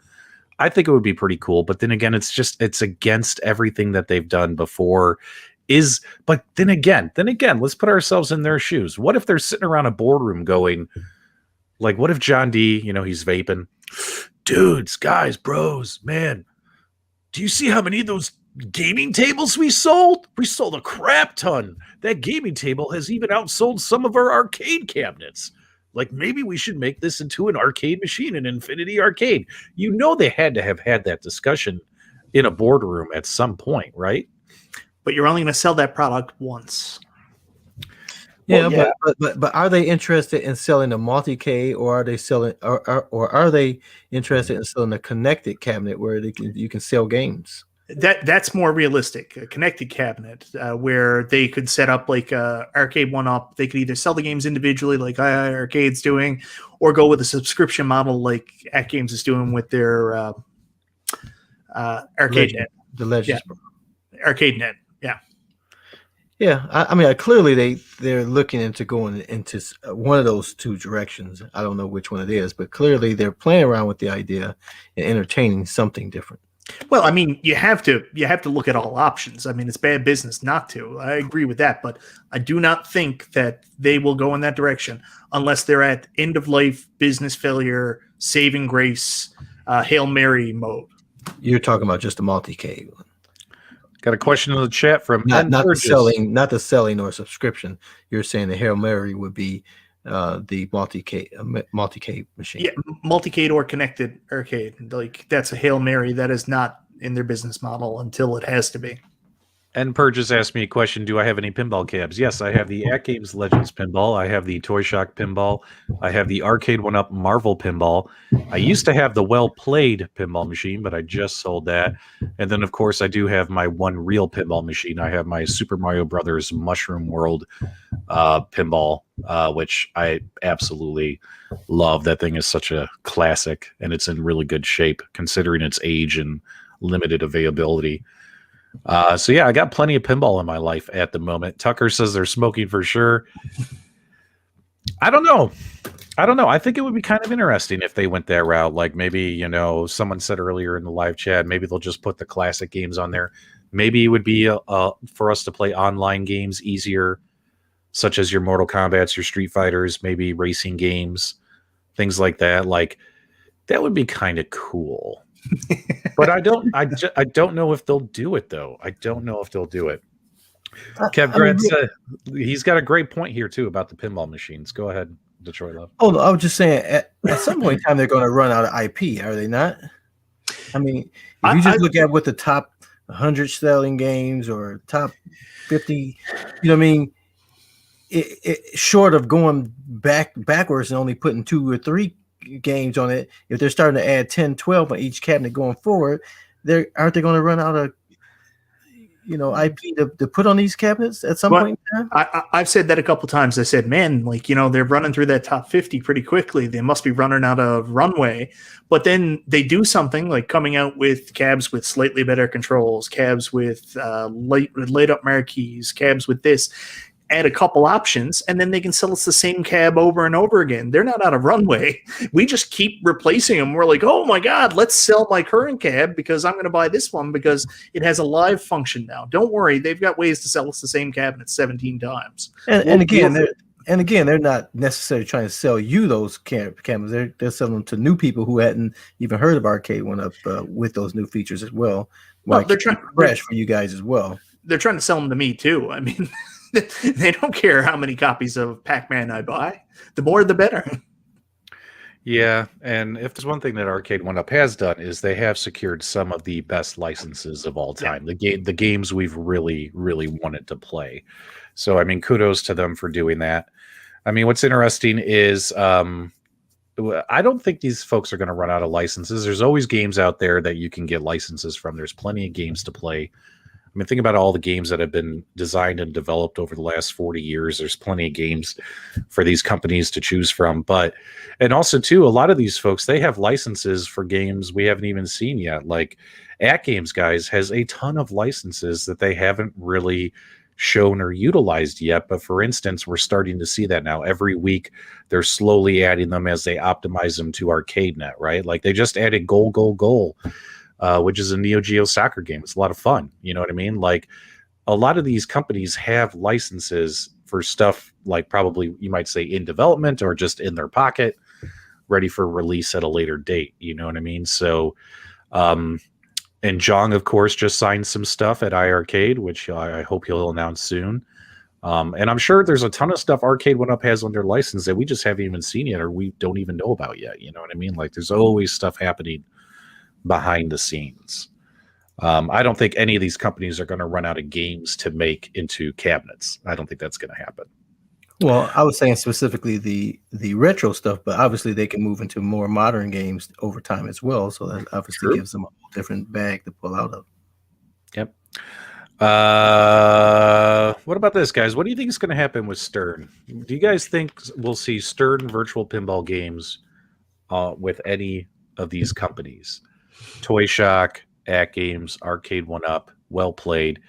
I think it would be pretty cool. But then again, it's against everything that they've done before. But then again, let's put ourselves in their shoes. What if they're sitting around a boardroom going, like, what if John D, he's vaping? Dudes, guys, bros, man, do you see how many of those gaming tables we sold? We sold a crap ton. That gaming table has even outsold some of our arcade cabinets. Like, maybe we should make this into an arcade machine, an Infinity Arcade. They had to have had that discussion in a boardroom at some point, right? But you're only going to sell that product once. Yeah, well, yeah. But are they interested in selling a multi-K, or are they selling, or are they interested in selling a connected cabinet where you can sell games? That's more realistic. A connected cabinet where they could set up like Arcade1Up. They could either sell the games individually, like Arcade's doing, or go with a subscription model like AtGames is doing with their ArcadeNet. The Legends. Yeah. ArcadeNet. Yeah. Yeah, I mean, clearly they're looking into going into one of those two directions. I don't know which one it is, but clearly they're playing around with the idea and entertaining something different. Well, I mean, you have to look at all options. I mean, it's bad business not to. I agree with that, but I do not think that they will go in that direction unless they're at end of life, business failure, saving grace, Hail Mary mode. You're talking about just a multi-K one. Got a question in the chat from not the selling or subscription. You're saying the Hail Mary would be the multi-K machine. Yeah, multi-K or connected arcade. Like, that's a Hail Mary. That is not in their business model until it has to be. And Purge asked me a question. Do I have any pinball cabs? Yes, I have the AtGames Legends pinball. I have the Toy Shock pinball. I have the Arcade1Up Marvel pinball. I used to have the Well Played pinball machine, but I just sold that. And then, of course, I do have my one real pinball machine. I have my Super Mario Brothers Mushroom World pinball, which I absolutely love. That thing is such a classic, and it's in really good shape considering its age and limited availability. So yeah, I got plenty of pinball in my life at the moment. Tucker says they're smoking for sure. I don't know. I think it would be kind of interesting if they went that route. Like, maybe, someone said earlier in the live chat, maybe they'll just put the classic games on there. Maybe it would be for us to play online games easier, such as your Mortal Kombats, your Street Fighters, maybe racing games, things like that. Like, that would be kind of cool. But I don't know if they'll do it, though. I don't know if they'll do it. Kev Grant said he's got a great point here too about the pinball machines. Go ahead, Detroit Love. Oh, I was just saying, at some point in time they're going to run out of IP, are they not? I mean, if you just look at what the top 100 selling games or top 50, I mean, short of going backwards and only putting 2 or 3 games on it, if they're starting to add 10, 12 on each cabinet going forward, aren't they going to run out of IP to put on these cabinets at some point in time? I've said that a couple times. I said, man, like, they're running through that top 50 pretty quickly. They must be running out of runway. But then they do something like coming out with cabs with slightly better controls, cabs with light up marquees, cabs with this. Add a couple options, and then they can sell us the same cab over and over again. They're not out of runway. We just keep replacing them. We're like, oh my God, let's sell my current cab because I'm going to buy this one because it has a live function now. Don't worry, they've got ways to sell us the same cabinet 17 times. And again, they're not necessarily trying to sell you those cabinets. They're selling them to new people who hadn't even heard of Arcade1Up with those new features as well. Well, they're trying to fresh for you guys as well. They're trying to sell them to me too. I mean. They don't care how many copies of Pac-Man I buy. The more, the better. Yeah, and if there's one thing that Arcade1Up has done is they have secured some of the best licenses of all Yeah. time. The games we've really, really wanted to play. So I mean, kudos to them for doing that. I mean, what's interesting is I don't think these folks are going to run out of licenses. There's always games out there that you can get licenses from. There's plenty of games to play. I mean, think about all the games that have been designed and developed over the last 40 years. There's plenty of games for these companies to choose from. And also, too, a lot of these folks, they have licenses for games we haven't even seen yet. Like At Games, guys, has a ton of licenses that they haven't really shown or utilized yet. But for instance, we're starting to see that now. Every week, they're slowly adding them as they optimize them to ArcadeNet, right? Like they just added Goal, Goal, Goal. Which is a Neo Geo soccer game. It's a lot of fun. You know what I mean? Like a lot of these companies have licenses for stuff like probably you might say in development or just in their pocket, ready for release at a later date. You know what I mean? So, and Jong, of course, just signed some stuff at iArcade, which I hope he'll announce soon. And I'm sure there's a ton of stuff Arcade1Up has on their license that we just haven't even seen yet or we don't even know about yet. You know what I mean? Like there's always stuff happening behind the scenes. I don't think any of these companies are going to run out of games to make into cabinets. I don't think that's going to happen. Well, I was saying specifically the retro stuff, but obviously they can move into more modern games over time as well. So that obviously gives them a whole different bag to pull out of. Yep. What about this, guys? What do you think is going to happen with Stern? Do you guys think we'll see Stern virtual pinball games with any of these companies? Toy Shock, At Games, Arcade1Up, Well Played.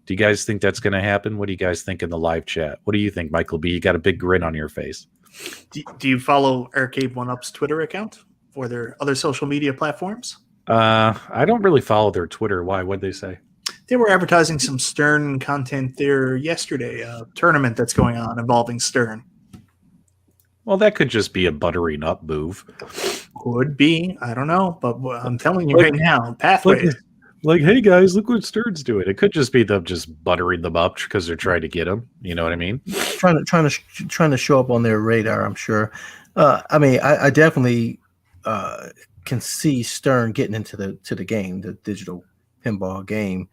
Do you guys think that's going to happen? What do you guys think in the live chat? What do you think, MichaelB? You got a big grin on your face. Do you follow Arcade1Up's Twitter account or their other social media platforms? I don't really follow their Twitter. Why? What'd they say? They were advertising some Stern content there yesterday, a tournament that's going on involving Stern. Well, that could just be a buttering up move. Could be. I don't know. But I'm telling you right now, pathways. Like, hey, guys, look what Stern's doing. It could just be them just buttering them up because they're trying to get them. You know what I mean? Trying to show up on their radar, I'm sure. I mean, I definitely can see Stern getting into the game, the digital pinball game,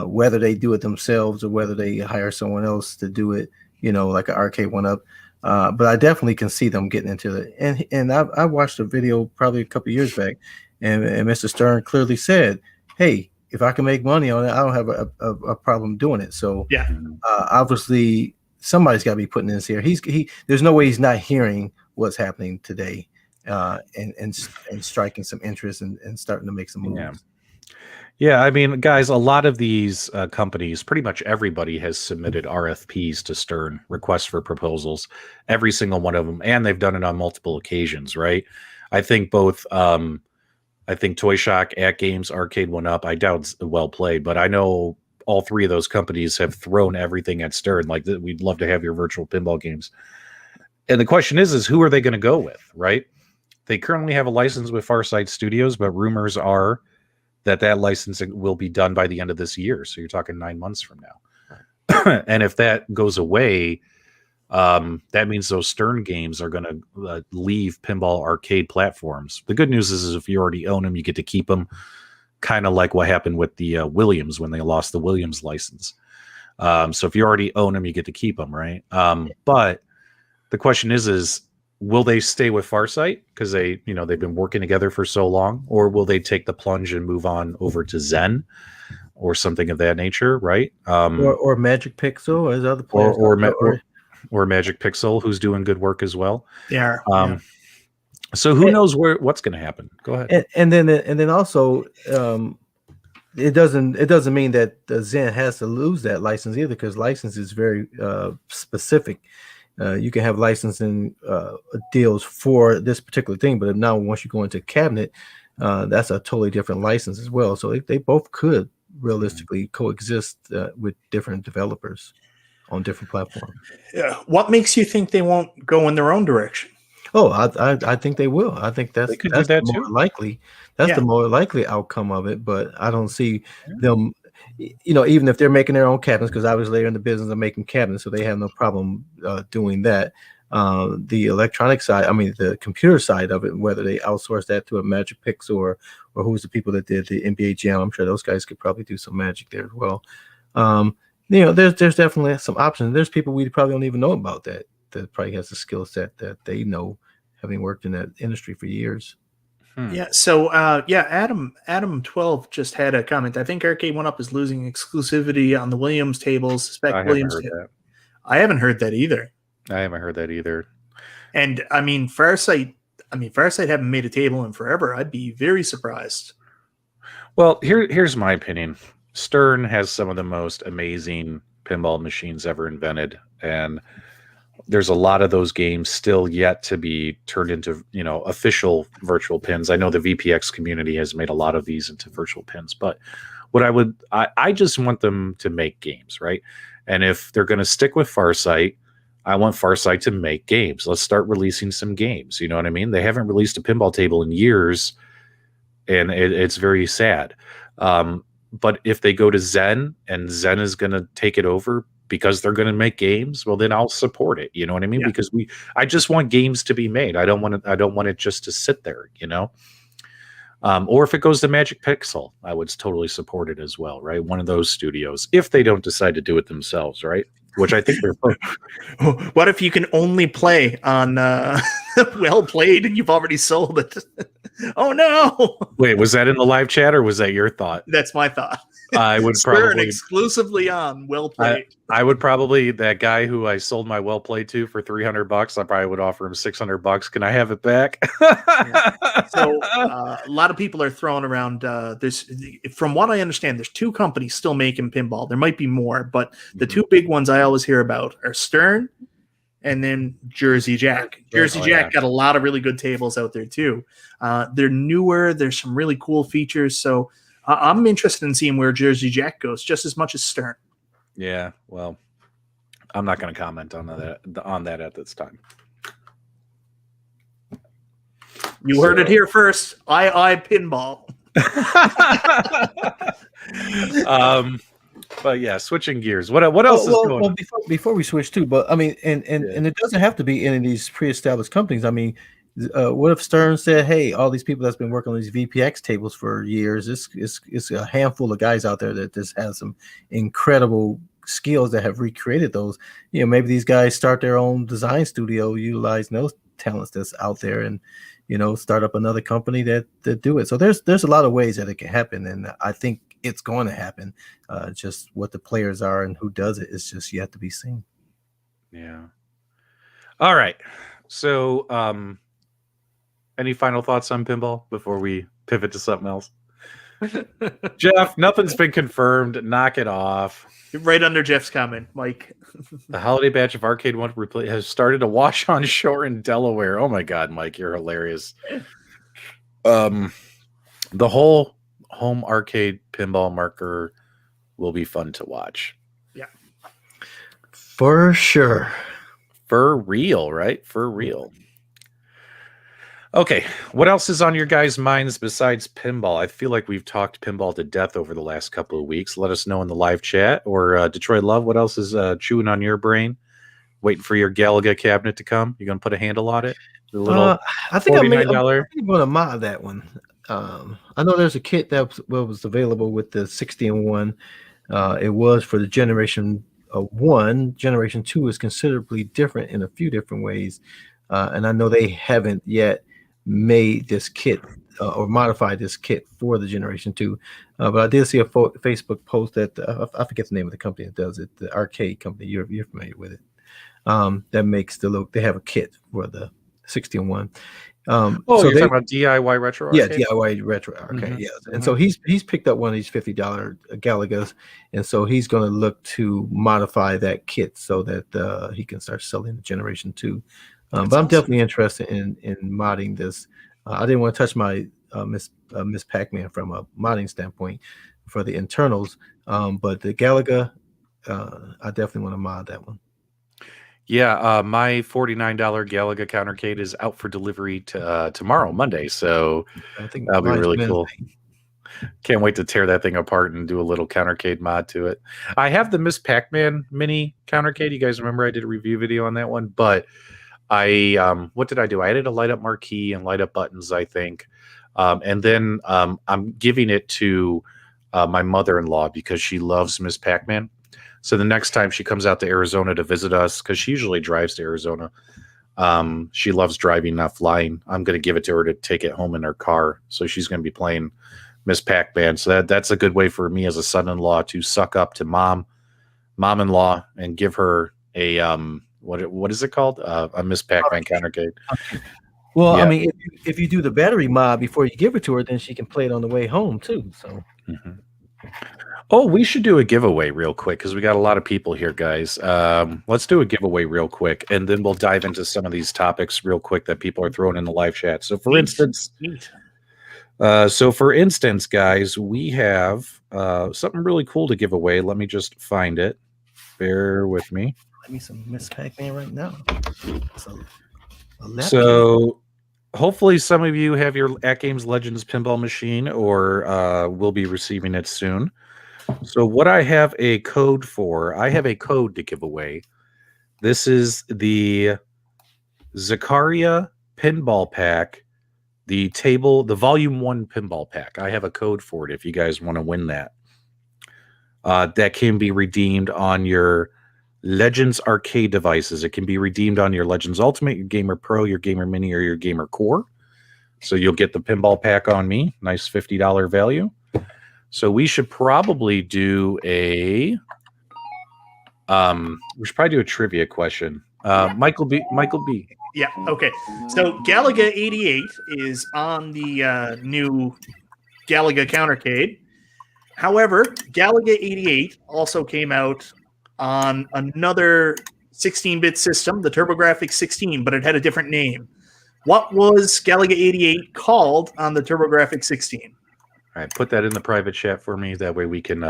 whether they do it themselves or whether they hire someone else to do it, you know, like an Arcade1Up. But I definitely can see them getting into it. And I watched a video probably a couple of years back, and Mr. Stern clearly said, "Hey, if I can make money on it, I don't have a problem doing it." So yeah, obviously somebody's got to be putting this here. There's no way he's not hearing what's happening today, and striking some interest and starting to make some moves. Yeah. Yeah, I mean, guys, a lot of these companies, pretty much everybody has submitted RFPs to Stern, requests for proposals, every single one of them, and they've done it on multiple occasions, right? I think both, I think Toy Shock, At Games, Arcade1Up, I doubt it's Well Played, but I know all three of those companies have thrown everything at Stern, like, we'd love to have your virtual pinball games. And the question is who are they going to go with, right? They currently have a license with Farsight Studios, but rumors are that licensing will be done by the end of this year. So you're talking 9 months from now. And if that goes away, that means those Stern games are going to leave pinball arcade platforms. The good news is if you already own them, you get to keep them, kind of like what happened with the Williams when they lost the Williams license. So if you already own them, you get to keep them, right? But the question is will they stay with Farsight because they've been working together for so long, or will they take the plunge and move on over to Zen or something of that nature, right? Or Magic Pixel, as other players, or Magic Pixel, who's doing good work as well. Yeah. So who knows what's going to happen? Go ahead. And then also, it doesn't mean that Zen has to lose that license either, because license is very specific. You can have licensing deals for this particular thing, but now once you go into cabinet, that's a totally different license as well. So they both could realistically coexist with different developers on different platforms. Yeah. What makes you think they won't go in their own direction? Oh, I think they will. I think that's the more likely. That's the more likely outcome of it. But I don't see them. Even if they're making their own cabinets, because obviously they're in the business of making cabinets, so they have no problem doing that. the electronic side, I mean the computer side of it, whether they outsource that to a Magic Pix or who's the people that did the NBA Jam. I'm sure those guys could probably do some magic there as well. There's definitely some options. There's people we probably don't even know about that probably has the skill set that they know, having worked in that industry for years. Yeah. So, Adam 12 just had a comment. I think Arcade1Up is losing exclusivity on the Williams tables. I haven't heard that. I haven't heard that either. And I mean, Farsight haven't made a table in forever. I'd be very surprised. Well, here's my opinion. Stern has some of the most amazing pinball machines ever invented, and there's a lot of those games still yet to be turned into, official virtual pins. I know the VPX community has made a lot of these into virtual pins, but I just want them to make games, right? And if they're going to stick with Farsight, I want Farsight to make games. Let's start releasing some games. You know what I mean? They haven't released a pinball table in years, and it's very sad. But if they go to Zen and Zen is going to take it over because they're going to make games, well, then I'll support it. You know what I mean? Yeah. Because I just want games to be made. I don't want it just to sit there, or if it goes to Magic Pixel, I would totally support it as well, right? One of those studios, if they don't decide to do it themselves, right? Which I think they're. What if you can only play on Well Played and you've already sold it? Oh no! Wait, was that in the live chat or was that your thought? That's my thought. I would probably exclusively on Well Played. I would probably, that guy who I sold my Well Played to for $300, I probably would offer him $600. Can I have it back? Yeah. So a lot of people are throwing around. From what I understand, there's 2 companies still making pinball. There might be more, but the 2 big ones I always hear about are Stern and then Jersey Jack. Jersey Jack got a lot of really good tables out there too. They're newer. There's some really cool features. So I'm interested in seeing where Jersey Jack goes just as much as Stern. Yeah, well, I'm not going to comment on that at this time. You heard it here first. I pinball. But yeah, switching gears. What else is going on? Before we switch too, but I mean, and it doesn't have to be any of these pre-established companies. I mean, what if Stern said, "Hey, all these people that's been working on these VPX tables for years, it's a handful of guys out there that just has some incredible skills that have recreated those. Maybe these guys start their own design studio, utilize those talents that's out there, and start up another company that do it. So there's a lot of ways that it can happen, and I think it's going to happen. Just what the players are and who does it is just yet to be seen. Yeah. All right. So, any final thoughts on pinball before we pivot to something else? Jeff, nothing's been confirmed. Knock it off. Right under Jeff's comment, Mike. The holiday batch of Arcade1Up has started to wash on shore in Delaware. Oh my God, Mike, you're hilarious. The whole home arcade pinball marker will be fun to watch. Yeah. For sure. For real, right? For real. Okay, what else is on your guys' minds besides pinball? I feel like we've talked pinball to death over the last couple of weeks. Let us know in the live chat. Or Detroit Love, what else is chewing on your brain? Waiting for your Galaga cabinet to come? You going to put a handle on it? The little I think I'm going to mod that one. I know there's a kit that was available with the 60-in-1. It was for the Generation 1. Generation 2 is considerably different in a few different ways. And I know they haven't yet made this kit or modified this kit for the Generation 2. But I did see a Facebook post that I forget the name of the company that does it, the Arcade company. You're familiar with it. That makes they have a kit for the 60-in-1. So you're talking about DIY Retro Arcade? Yeah, DIY Retro Arcade, yes. And so he's picked up one of these $50 Galagas, and so he's going to look to modify that kit so that he can start selling the Generation 2. But I'm definitely interested in modding this. I didn't want to touch my Miss Pac-Man from a modding standpoint for the internals, but the Galaga, I definitely want to mod that one. Yeah, my $49 Galaga countercade is out for delivery tomorrow, Monday. So I think that'll be really cool. Can't wait to tear that thing apart and do a little countercade mod to it. I have the Miss Pac-Man mini countercade. You guys remember I did a review video on that one, but what did I do? I added a light up marquee and light up buttons, I think. And then I'm giving it to my mother-in-law because she loves Miss Pac-Man. So the next time she comes out to Arizona to visit us, because she usually drives to Arizona, she loves driving, not flying. I'm going to give it to her to take it home in her car. So she's going to be playing Miss Pac-Man. So that's a good way for me as a son-in-law to suck up to mom-in-law and give her a what is it called? A Miss Pac-Man countercade. Well, Yeah. I mean, if you do the battery mod before you give it to her, then she can play it on the way home too. So. Mm-hmm. Oh, we should do a giveaway real quick because we got a lot of people here, guys. Let's do a giveaway real quick, and then we'll dive into some of these topics real quick that people are throwing in the live chat. So, for instance, guys, we have something really cool to give away. Let me just find it. Bear with me. Let me some Miss Pac-Man right now. So hopefully some of you have your At Games Legends pinball machine or will be receiving it soon. So what I have a code for, I have a code to give away. This is the Zakaria Pinball Pack, the Volume 1 Pinball Pack. I have a code for it if you guys want to win that. That can be redeemed on your Legends arcade devices. It can be redeemed on your Legends Ultimate, your Gamer Pro, your Gamer Mini, or your Gamer Core. So you'll get the pinball pack on me. Nice $50 value. So we should probably do we should probably do a trivia question. Michael B. Yeah, okay. So Galaga 88 is on the new Galaga countercade. However, Galaga 88 also came out on another 16-bit system, the TurboGrafx 16, but it had a different name. What was Galaga 88 called on the TurboGrafx 16? All right, put that in the private chat for me. That way we can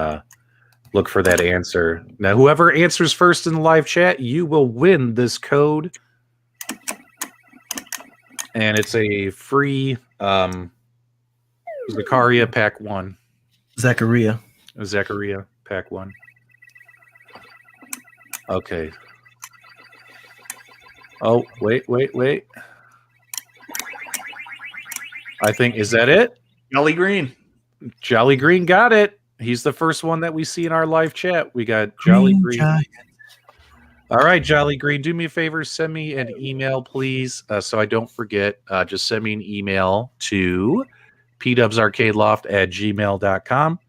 look for that answer. Now, whoever answers first in the live chat, you will win this code. And it's a free Zakaria Pack 1. Zachariah Pack 1. Okay. Oh, wait. I think, is that it? Jolly Green. Jolly Green got it. He's the first one that we see in our live chat. We got Jolly Green. All right, Jolly Green, do me a favor. Send me an email, please, so I don't forget. Just send me an email to pdubsarcadeloft@gmail.com,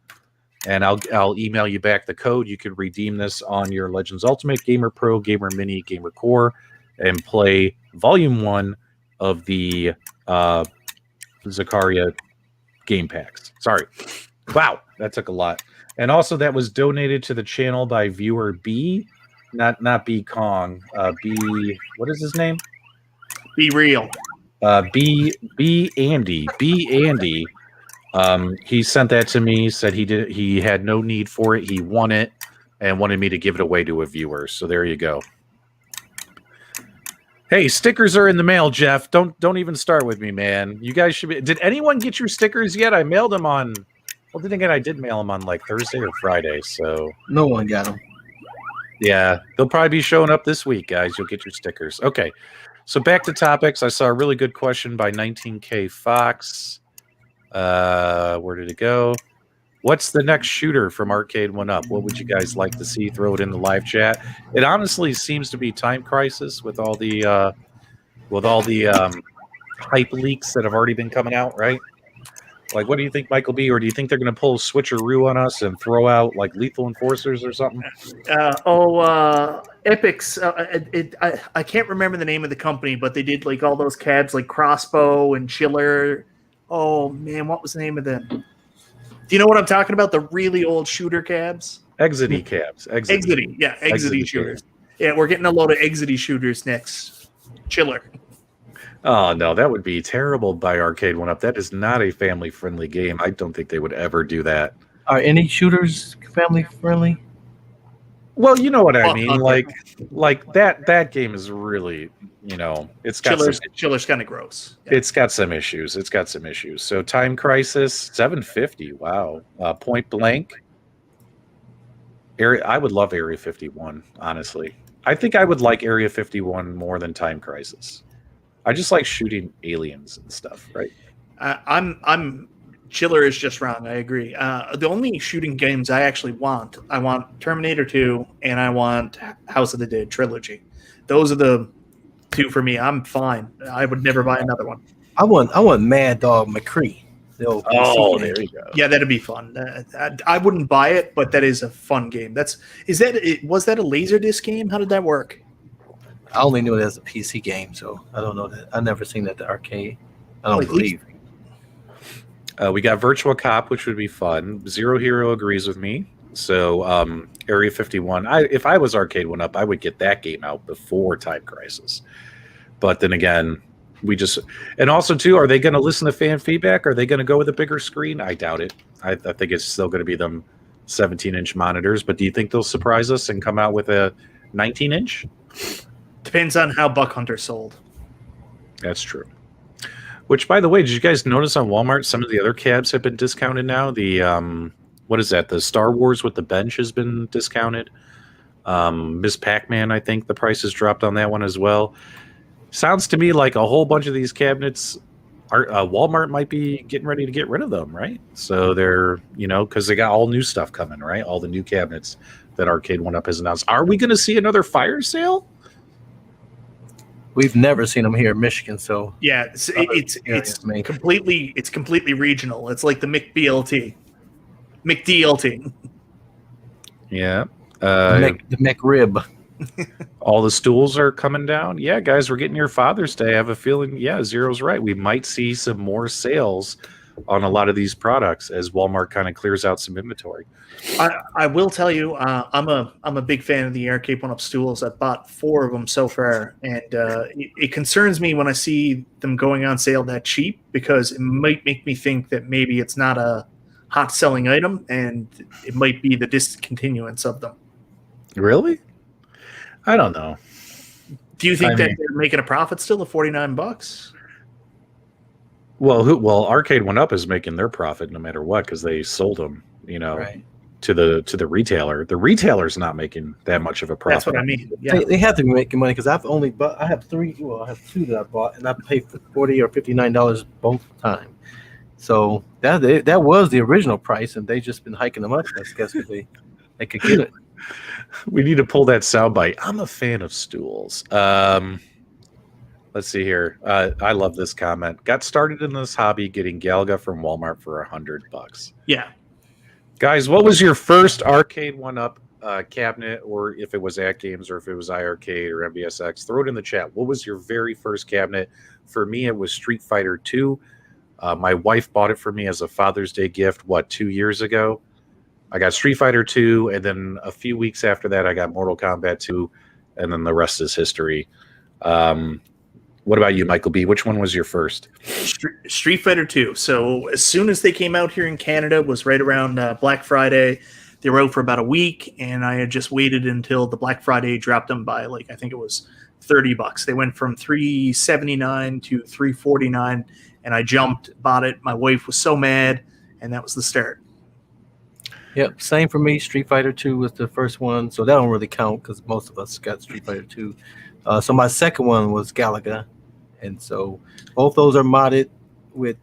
and I'll email you back the code. You can redeem this on your Legends Ultimate, Gamer Pro, Gamer Mini, Gamer Core, and play Volume 1 of the Zakaria game packs. Sorry. Wow, that took a lot. And also that was donated to the channel by viewer B, not B Kong. B, what is his name? Be Real. B Andy. B Andy. He sent that to me, said he had no need for it. He won it and wanted me to give it away to a viewer. So there you go. Hey, stickers are in the mail, Jeff. Don't even start with me, man. You guys should be. Did anyone get your stickers yet? I mailed them on. Well, then again, I did mail them on like Thursday or Friday. So no one got them. Yeah, they'll probably be showing up this week, guys. You'll get your stickers. Okay, so back to topics. I saw a really good question by 19K Fox. Where did it go? What's the next shooter from Arcade1Up? What would you guys like to see? Throw it in the live chat. It honestly seems to be Time Crisis with all the hype leaks that have already been coming out, right? Like, what do you think, MichaelB? Or do you think they're going to pull a switcheroo on us and throw out like Lethal Enforcers or something? Epix. I can't remember the name of the company, but they did like all those cabs like Crossbow and Chiller. Oh man, what was the name of them? Do you know what I'm talking about? The really old shooter cabs? Exity cabs. Exity, yeah, Exity shooters. Yeah, we're getting a load of Exity shooters next. Chiller. Oh, no, that would be terrible by Arcade1Up. That is not a family-friendly game. I don't think they would ever do that. Are any shooters family-friendly? Well, you know what I mean. Like that game is really, it's got Chiller's kind of gross. Yeah. It's got some issues. So Time Crisis, 750. Wow. Point Blank. I would love Area 51, honestly. I think I would like Area 51 more than Time Crisis. I just like shooting aliens and stuff, right? I'm chiller is just wrong. I agree. The only shooting games I actually want, I want Terminator 2 and I want House of the Dead trilogy. Those are the two for me. I'm fine. I would never buy another one. I want Mad Dog McCree. The old PC game. There you go. Yeah, that'd be fun. I wouldn't buy it, but that is a fun game. Was that a Laserdisc game? How did that work? I only knew it as a PC game, so I don't know that. I never seen that at the arcade. I don't Like, believe. We got Virtual Cop, which would be fun. Zero Hero agrees with me. So Area 51. If I was Arcade1Up, I would get that game out before Time Crisis. But then again, and also too, are they going to listen to fan feedback? Are they going to go with a bigger screen? I doubt it. I think it's still going to be them 17-inch monitors. But do you think they'll surprise us and come out with a 19-inch? Depends on how Buck Hunter sold. That's true. Which, by the way, did you guys notice on Walmart some of the other cabs have been discounted now? The what is that? The Star Wars with the bench has been discounted. Miss Pac-Man, I think the price has dropped on that one as well. Sounds to me like a whole bunch of these cabinets Walmart might be getting ready to get rid of them, right? So they're, because they got all new stuff coming, right? All the new cabinets that Arcade1Up has announced. Are we going to see another fire sale? We've never seen them here in Michigan, so Yeah, it's completely regional. It's like the McBLT. Yeah. the McRib. All the stools are coming down. Yeah, guys, we're getting your Father's Day. I have a feeling, Zero's right. We might see some more sales on a lot of these products as Walmart kind of clears out some inventory. I will tell you, I'm a big fan of the Arcade1Up stools. I've bought 4 of them so far, and it concerns me when I see them going on sale that cheap, because it might make me think that maybe it's not a hot selling item, and it might be the discontinuance of them. Really? I don't know. Do you think that they're making a profit still of $49? Well, Arcade1Up is making their profit no matter what, because they sold them, Right. to the retailer. The retailer's not making that much of a profit. That's what I mean. Yeah. They have to be making money, because I have 3. Well, I have 2 that I bought, and I paid $40 or $59 both time. So that was the original price, and they just been hiking them up. I guess they could get it. We need to pull that soundbite. I'm a fan of stools. Let's see here. I love this comment. Got started in this hobby getting Galaga from Walmart for $100. Yeah. Guys, what was your first Arcade1Up cabinet, or if it was at Games or if it was iArcade or MBSX? Throw it in the chat. What was your very first cabinet? For me, it was Street Fighter 2. My wife bought it for me as a Father's Day gift, 2 years ago? I got Street Fighter 2, and then a few weeks after that, I got Mortal Kombat 2, and then the rest is history. What about you, Michael B? Which one was your first? Street Fighter 2. So as soon as they came out here in Canada, was right around Black Friday. They were out for about a week, and I had just waited until the Black Friday dropped them by, I think it was $30. They went from $379 to $349, and I jumped, bought it. My wife was so mad, and that was the start. Yep, same for me. Street Fighter 2 was the first one, so that don't really count because most of us got Street Fighter 2. So my second one was Galaga, and so both those are modded with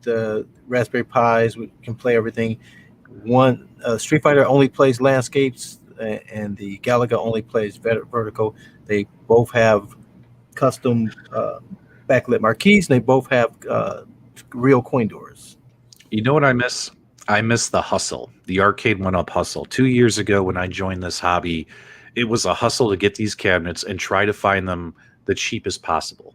Raspberry Pis. We can play everything. One Street Fighter only plays landscapes, and the Galaga only plays vertical. They both have custom backlit marquees, and they both have real coin doors. You know what I miss? I miss the hustle, the Arcade1Up hustle. 2 years ago when I joined this hobby, it was a hustle to get these cabinets and try to find them the cheapest possible.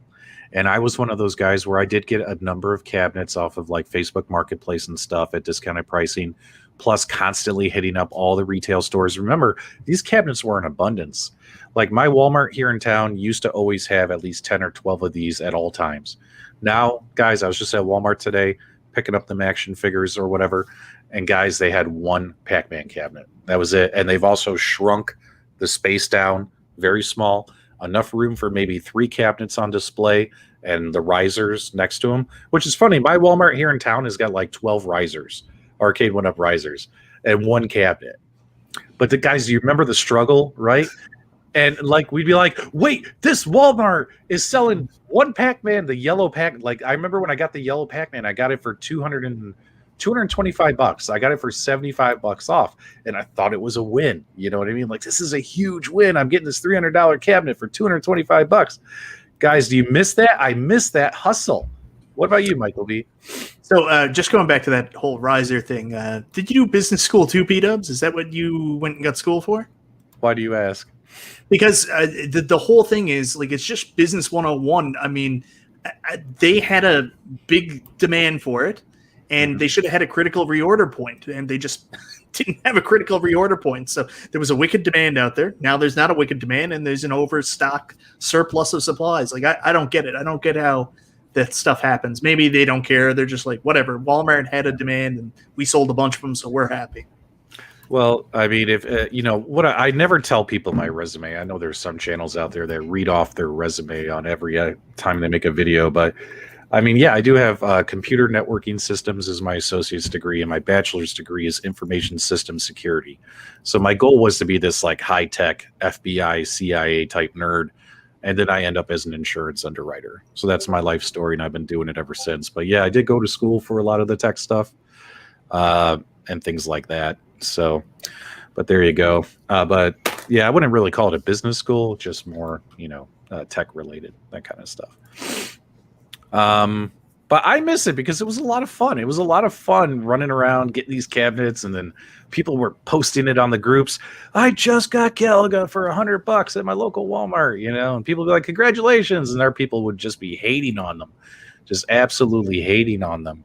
And I was one of those guys where I did get a number of cabinets off of Facebook Marketplace and stuff at discounted pricing, plus constantly hitting up all the retail stores. Remember, these cabinets were in abundance. My Walmart here in town used to always have at least 10 or 12 of these at all times. Now, guys, I was just at Walmart today picking up them action figures or whatever, and guys, they had one Pac-Man cabinet. That was it. And they've also shrunk the space down very small, enough room for maybe 3 cabinets on display and the risers next to them, which is funny. My Walmart here in town has got 12 risers, Arcade1Up risers, and 1 cabinet. But the guys, do you remember the struggle, right? And like we'd be like, wait, this Walmart is selling one Pac-Man, the yellow pack. Like I remember when I got the yellow Pac-Man, I got it for $225. I got it for $75 off, and I thought it was a win. You know what I mean? Like this is a huge win. I'm getting this $300 cabinet for $225. Guys, do you miss that? I miss that hustle. What about you, Michael B? So just going back to that whole riser thing, did you do business school too, PDubs? Is that what you went and got school for? Why do you ask? Because the whole thing is like it's just business 101. I mean, they had a big demand for it, and they should have had a critical reorder point, and they just didn't have a critical reorder point. So there was a wicked demand out there. Now there's not a wicked demand, and there's an overstock surplus of supplies. Like I don't get it. I don't get how that stuff happens. Maybe they don't care. They're just like, whatever. Walmart had a demand, and we sold a bunch of them, so we're happy. Well, I mean, if what I never tell people my resume. I know there's some channels out there that read off their resume on every time they make a video, but I mean, yeah, I do have computer networking systems as my associate's degree, and my bachelor's degree is information systems security. So my goal was to be this like high tech FBI, CIA type nerd, and then I end up as an insurance underwriter. So that's my life story, and I've been doing it ever since. But yeah, I did go to school for a lot of the tech stuff and things like that. So, but there you go. But yeah, I wouldn't really call it a business school, just more, tech related, that kind of stuff. But I miss it because it was a lot of fun. It was a lot of fun running around, getting these cabinets, and then people were posting it on the groups. I just got Galaga for $100 at my local Walmart, and people would be like, congratulations. And our people would just be hating on them, just absolutely hating on them.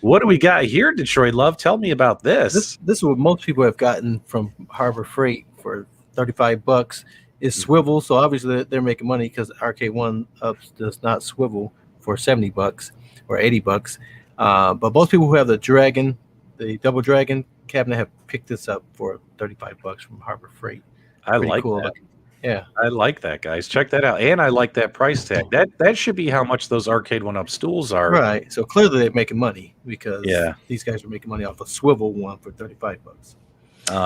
What do we got here, Detroit Love? Tell me about this. This is what most people have gotten from Harbor Freight for $35 is swivel. So obviously they're making money because Arcade1Up does not swivel for $70 or $80. But most people who have the Double Dragon cabinet have picked this up for $35 from Harbor Freight. I like cool. that. Yeah, I like that, guys. Check that out. And I like that price tag. That should be how much those Arcade1Up stools are. right. So clearly they're making money because these guys are making money off a swivel one for $35.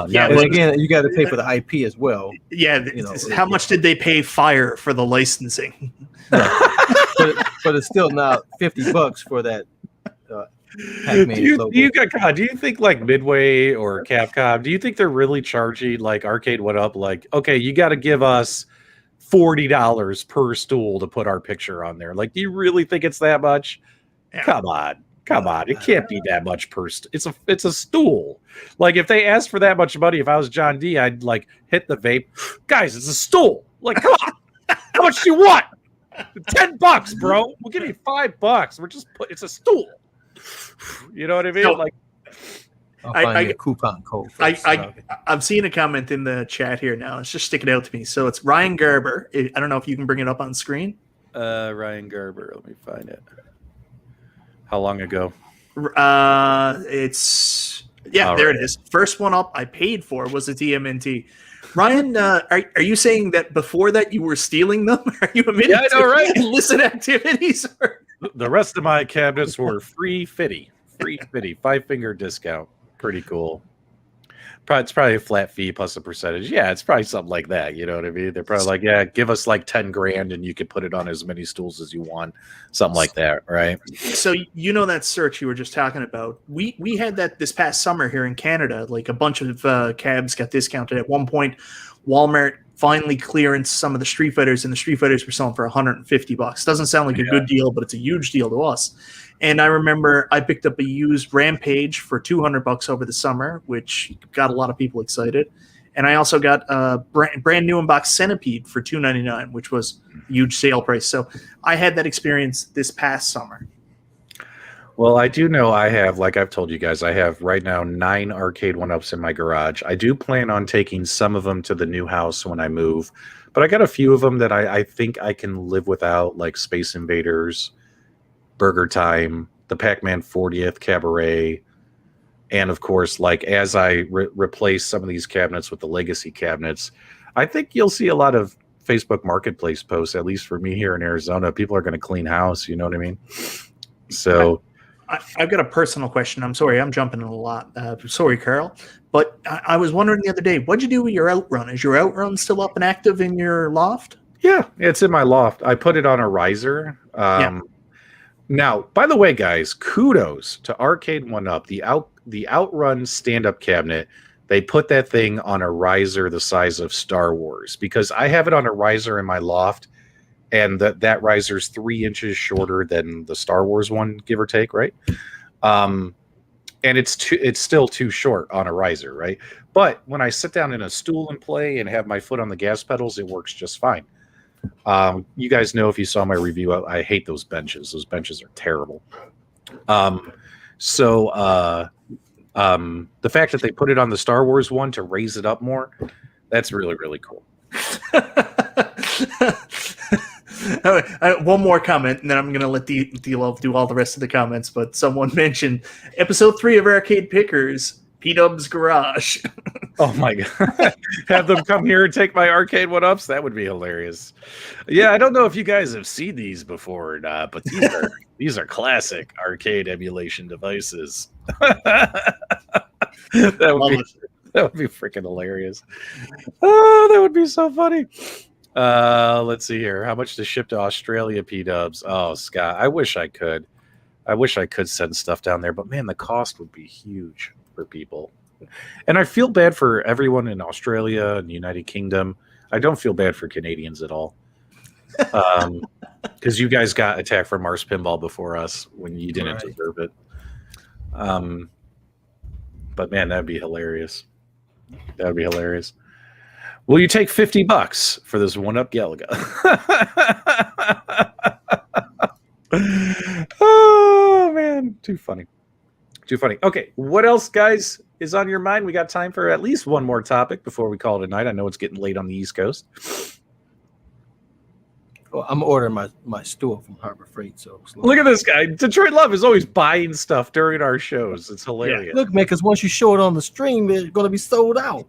Yeah, and again, you got to pay for the IP as well. Yeah, how much did they pay Fire for the licensing? but it's still not $50 for that. Do you think like Midway or Capcom, do you think they're really charging like Arcade1Up like, okay, you got to give us $40 per stool to put our picture on there? Like, do you really think it's that much? Yeah. Come on, it can't be that much per it's a stool. Like if they asked for that much money, if I was John D, I'd like hit the vape. Guys, it's a stool. Like, come on, how much do you want? $10, bro. We'll give you $5. It's a stool. You know what I mean? No, like, I'll find a coupon code. I'm seeing a comment in the chat here now. It's just sticking out to me. So it's Ryan Gerber. I don't know if you can bring it up on screen. Ryan Gerber. Let me find it. How long ago? There it is. First one up I paid for was a TMNT. Ryan, are you saying that before that you were stealing them? Are you admitting to illicit activities? The rest of my cabinets were free fitty, 5-finger discount. Pretty cool. It's probably a flat fee plus a percentage. Yeah, it's probably something like that. You know what I mean? They're probably like, yeah, give us like $10,000 and you can put it on as many stools as you want. Something like that, right? So that search you were just talking about. We had that this past summer here in Canada. Like a bunch of cabs got discounted. At one point, Walmart finally clearance some of the Street Fighters, and the Street Fighters were selling for $150. Doesn't sound like a good deal, but it's a huge deal to us. And I remember I picked up a used Rampage for $200 over the summer, which got a lot of people excited. And I also got a brand new unboxed Centipede for $299, which was a huge sale price. So I had that experience this past summer. Well, I do know I have, like I've told you guys, I have right now 9 Arcade1Ups in my garage. I do plan on taking some of them to the new house when I move, but I got a few of them that I think I can live without, like Space Invaders, Burger Time, the Pac-Man 40th Cabaret, and of course, like as I replace some of these cabinets with the legacy cabinets, I think you'll see a lot of Facebook Marketplace posts, at least for me here in Arizona. People are going to clean house, you know what I mean? So I've got a personal question. I'm sorry, I'm jumping in a lot. Sorry, Carl. But I was wondering the other day, what'd you do with your outrun? Is your outrun still up and active in your loft? Yeah, it's in my loft. I put it on a riser. Yeah. Now, by the way, guys, kudos to Arcade1Up, the Outrun stand-up cabinet. They put that thing on a riser the size of Star Wars, because I have it on a riser in my loft, and that riser's 3 inches shorter than the Star Wars one, give or take, right? And it's still too short on a riser, right? But when I sit down in a stool and play and have my foot on the gas pedals, it works just fine. You guys know, if you saw my review, I hate those benches. Those benches are terrible. So the fact that they put it on the Star Wars one to raise it up more, that's really, really cool. One more comment, and then I'm going to let D-Love do all the rest of the comments. But someone mentioned episode 3 of Arcade Pickers, PDubs Garage. Oh my god! Have them come here and take my Arcade1Ups. That would be hilarious. Yeah, I don't know if you guys have seen these before or not, but these are classic arcade emulation devices. That would be freaking hilarious. Oh, that would be so funny. Let's see here. How much to ship to Australia, PDubs? Oh, Scott, I wish I could. I wish I could send stuff down there, but man, the cost would be huge for people. And I feel bad for everyone in Australia and the United Kingdom. I don't feel bad for Canadians at all. Because you guys got attacked from Mars Pinball before us when you didn't deserve it. But man, that'd be hilarious. That would be hilarious. Will you take $50 for this 1-Up Galaga? Oh man, too funny. Too funny. Okay, what else, guys, is on your mind? We got time for at least one more topic before we call it a night. I know it's getting late on the East Coast. Well, I'm ordering my stool from Harbor Freight. So look at this guy. Detroit Love is always buying stuff during our shows. It's hilarious. Yeah. Look, man, because once you show it on the stream, it's going to be sold out.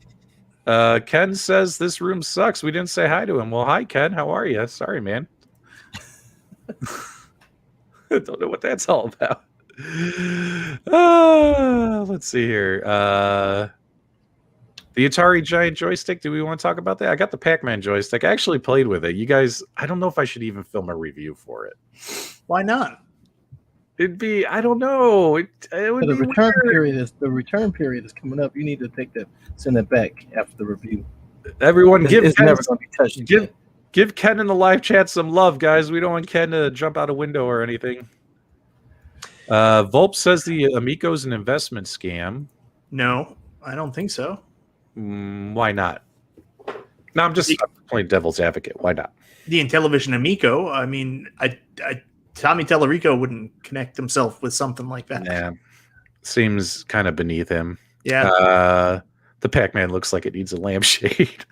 Ken says this room sucks. We didn't say hi to him. Well, hi, Ken. How are you? Sorry, man. I don't know what that's all about. Let's see here. The Atari Giant Joystick. Do we want to talk about that? I got the Pac-Man joystick. I actually played with it. You guys, I don't know if I should even film a review for it. Why not? It'd be, I don't know. It would the be return weird. period is coming up. You need to send it back after the review. Everyone, It's never going to be touched again. Give Ken in the live chat some love, guys. We don't want Ken to jump out a window or anything. Volp says the Amico's an investment scam. No, I don't think so. Why not? No, I'm playing devil's advocate. Why not? The Intellivision Amico. I mean, Tommy Tellerico wouldn't connect himself with something like that. Yeah, seems kind of beneath him. Yeah. The Pac-Man looks like it needs a lampshade.